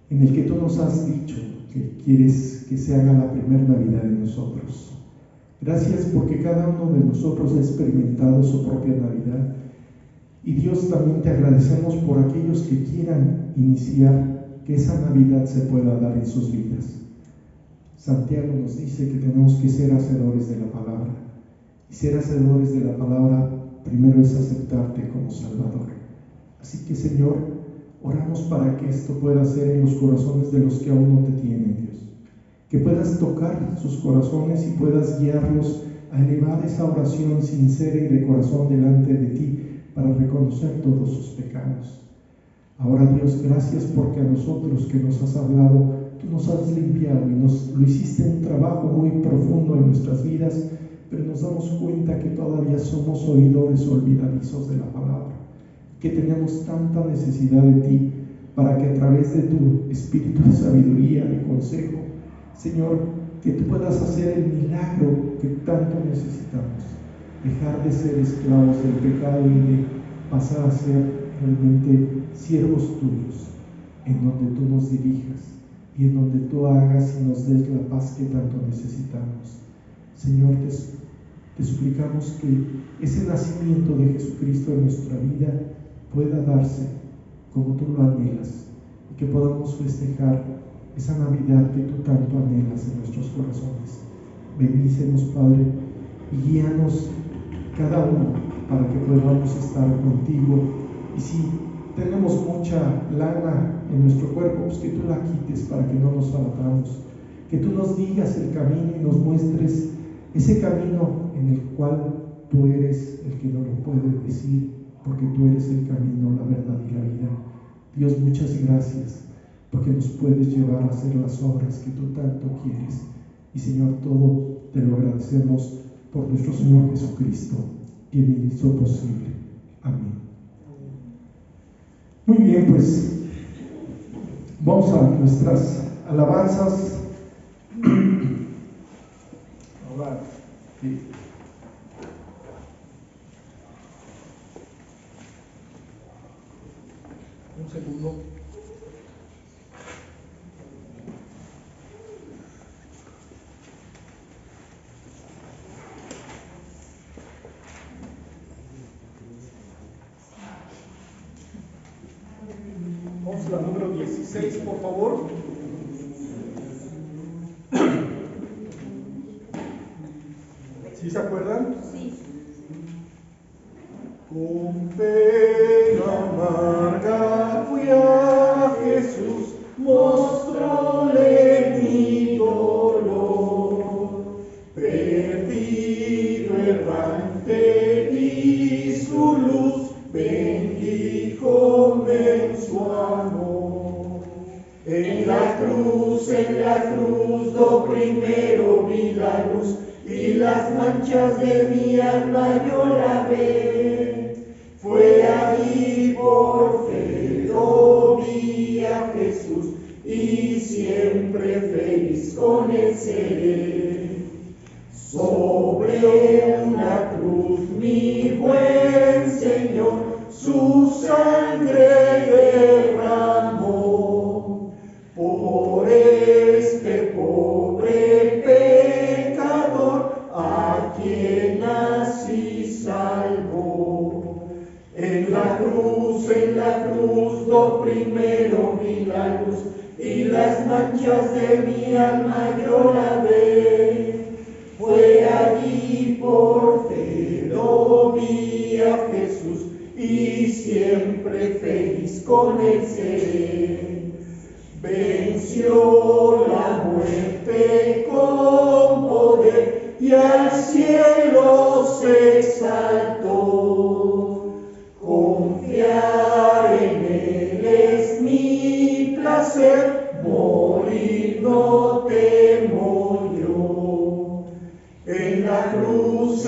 en el que tú nos has dicho que quieres que se haga la primera Navidad en nosotros. Gracias porque cada uno de nosotros ha experimentado su propia Navidad. Y Dios, también te agradecemos por aquellos que quieran iniciar que esa Navidad se pueda dar en sus vidas. Santiago nos dice que tenemos que ser hacedores de la palabra. Y ser hacedores de la palabra primero es aceptarte como Salvador. Así que, Señor, oramos para que esto pueda ser en los corazones de los que aún no te tienen, Dios. Que puedas tocar sus corazones y puedas guiarlos a elevar esa oración sincera y de corazón delante de ti para reconocer todos sus pecados. Ahora, Dios, gracias porque a nosotros que nos has hablado tú nos has limpiado y lo hiciste un trabajo muy profundo en nuestras vidas, pero nos damos cuenta que todavía somos oidores olvidadizos de la palabra, que tenemos tanta necesidad de ti, para que a través de tu espíritu de sabiduría, de consejo, Señor, que tú puedas hacer el milagro que tanto necesitamos, dejar de ser esclavos del pecado y de pasar a ser realmente siervos tuyos, en donde tú nos dirijas y en donde tú hagas y nos des la paz que tanto necesitamos. Señor, te suplicamos que ese nacimiento de Jesucristo en nuestra vida pueda darse como tú lo anhelas y que podamos festejar esa Navidad que tú tanto anhelas en nuestros corazones. Bendícenos, Padre, y guíanos cada uno para que podamos estar contigo. Y si tenemos mucha lana en nuestro cuerpo, pues que tú la quites para que no nos abatamos, que tú nos digas el camino y nos muestres ese camino en el cual tú eres el que nos lo puede decir, porque tú eres el camino, la verdad y la vida. Dios, muchas gracias, porque nos puedes llevar a hacer las obras que tú tanto quieres. Y Señor, todo te lo agradecemos por nuestro Señor Jesucristo, quien hizo posible. Amén. Muy bien, pues vamos a nuestras alabanzas. Ahora, sí. Un segundo. Vamos a la número 16, por favor. ¿Sí se acuerdan? Sí. Con pena amarga fui a Jesús, mostróle mi dolor. Perdido, errante, vi su luz, bendíjome en su amor. En la cruz, lo primero vi la luz, y las manchas de mi alma yo lavé. Fue allí por fe, lo vi a Jesús, y siempre feliz con él seré. Sobre una cruz mi buen Señor su sangre derramó, por este pobre pecador a quien así salvó. En la cruz, lo primero vi la luz, y las manchas de mi alma yo lavé. Fue allí por fe, lo vi a Jesús, y siempre feliz con él seré. Venció la muerte con poder, y al cielo se exaltó. Confiar en él es mi placer, morir no temo yo. En la cruz,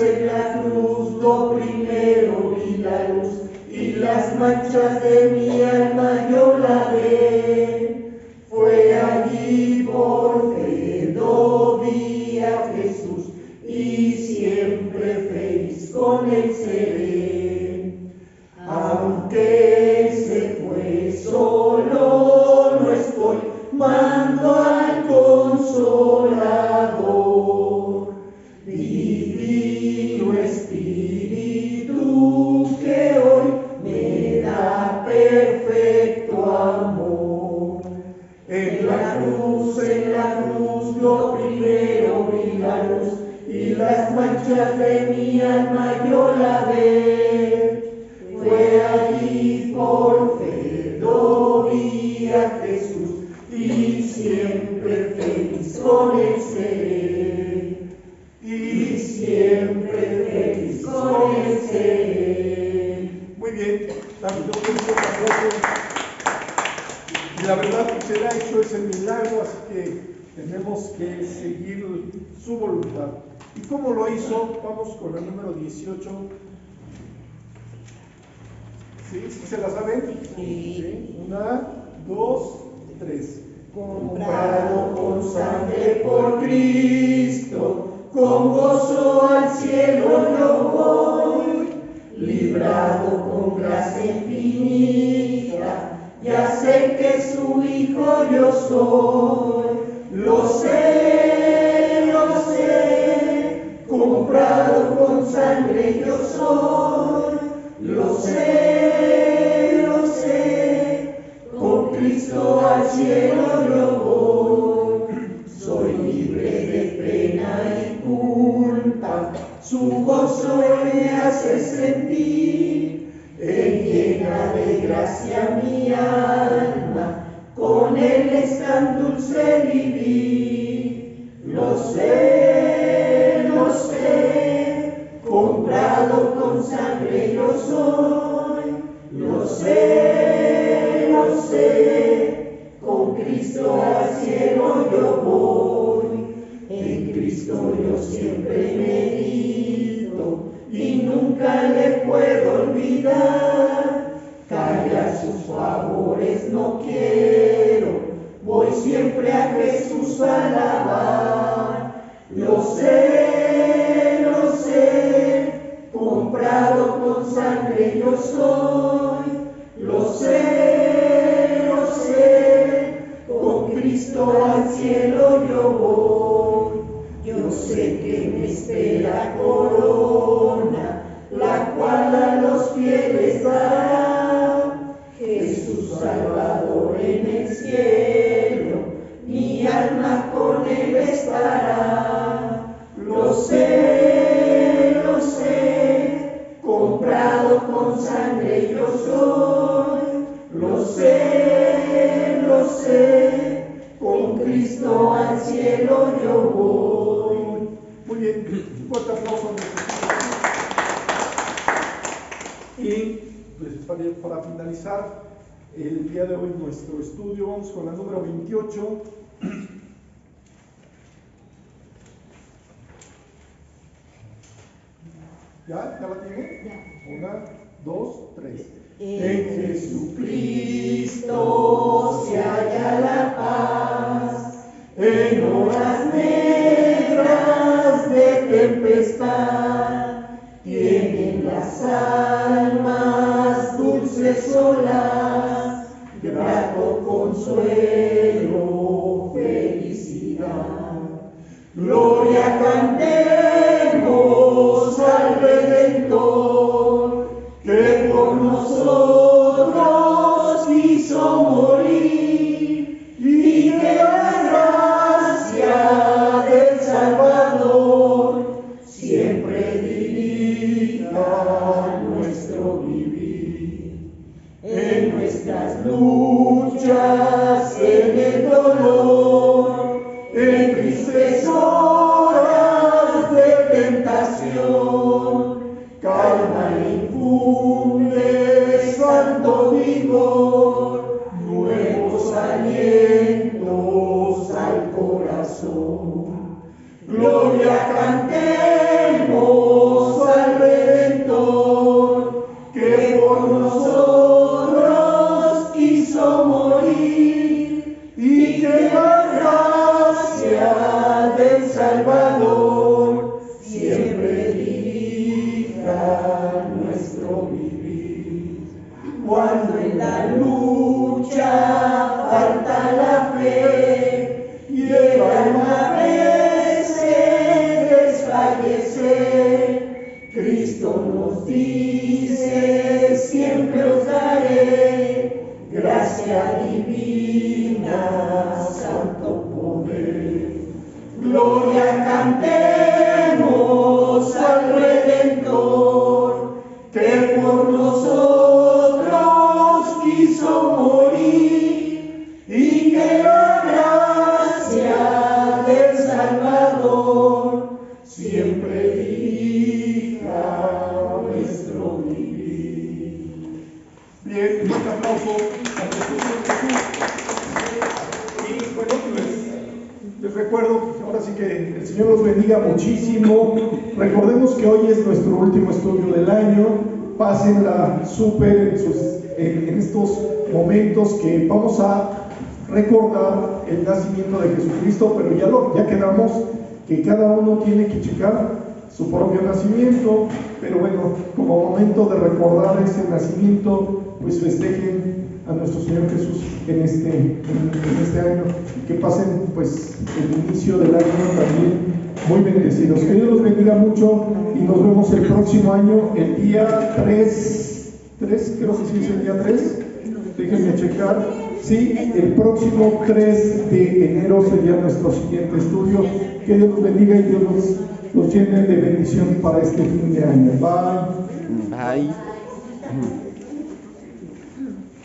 lo primero vi la luz, y las manchas de mi alma yo lavé. Fue allí por fe, lo vi a Jesús, y siempre feliz con él seré. Aunque se fue, solo no estoy, mando al Consolador. Divino Espíritu que hoy me da perfecto amor. En la cruz, lo primero vi la luz, y las manchas de mi alma yo lavé. Fue allí por fe, lo vi a Jesús, y siempre feliz con él seré. Y siempre feliz con él seré. Muy bien, tanto tiempo. Y la verdad que se le ha hecho ese milagro, así que Tenemos que seguir su voluntad. ¿Y cómo lo hizo? Vamos con la número 18. ¿Sí? ¿Sí se la saben? Sí. 1, 2, 3. Comprado con sangre por Cristo, con gozo al cielo yo voy, librado con gracia infinita, ya sé que su hijo yo soy, lo sé, comprado con sangre yo soy, lo sé, con Cristo al cielo yo voy, soy libre de pena y culpa, su gozo me hace sentir, Él llena de gracia mi alma, con Él es tan dulce vivir, lo sé, comprado con sangre yo soy, lo sé, con Cristo al cielo yo voy, en Cristo yo siempre medito y nunca le puedo olvidar, callar sus favores no quiero, voy siempre a Jesús a alabar, lo sé, comprado con sangre yo soy, lo sé, con Cristo al cielo yo voy, yo sé que me espera corona, la cual a los fieles dará, Jesús Salvador en el cielo, mi alma con Él estará, lo sé, comprado con sangre yo soy, lo sé, con Cristo al cielo yo voy. Muy bien, un fuerte aplauso. Y pues, para finalizar el día de hoy nuestro estudio, vamos con la número 28. ¿Ya la tiene? Ya. 1, 2, 3. En Jesucristo se halla la paz, en horas negras de tempestad, tienen las almas dulces olas, grato consuelo, felicidad. Gloria cantemos al Redentor, que por nosotros quiso morir, y que la gracia del Salvador siempre dirija nuestro vivir. En nuestras luchas, en el dolor, en tristes horas de tentación, calma infunde santo vigor, nuevos alientos al corazón. Gloria cantemos al Redentor, que por nosotros quiso morir, y que la gracia del Salvador siempre dirija nuestro vivir. Cuando en la lucha falta la fe y el alma parece desfallecer, Cristo nos dice: siempre os daré gracia divina, santo poder. Gloria cantemos al Redentor, que por nosotros quiso morir, y que la gracia del Salvador siempre dirija nuestro vivir. Bien, un aplauso a Jesús. Y bueno, pues que el Señor los bendiga muchísimo. Recordemos que hoy es nuestro último estudio del año. Pásenla súper en estos momentos que vamos a recordar el nacimiento de Jesucristo, pero ya quedamos que cada uno tiene que checar su propio nacimiento, pero bueno, como momento de recordar ese nacimiento, pues festejen a nuestro Señor Jesús en este año, que pasen pues el inicio del año también muy bendecidos. Que Dios los bendiga mucho y nos vemos el próximo año, el día 3, creo que sí es el día 3, déjenme checar, sí, el próximo 3 de enero sería nuestro siguiente estudio. Que Dios los bendiga y Dios los llene de bendición para este fin de año. Bye. Bye.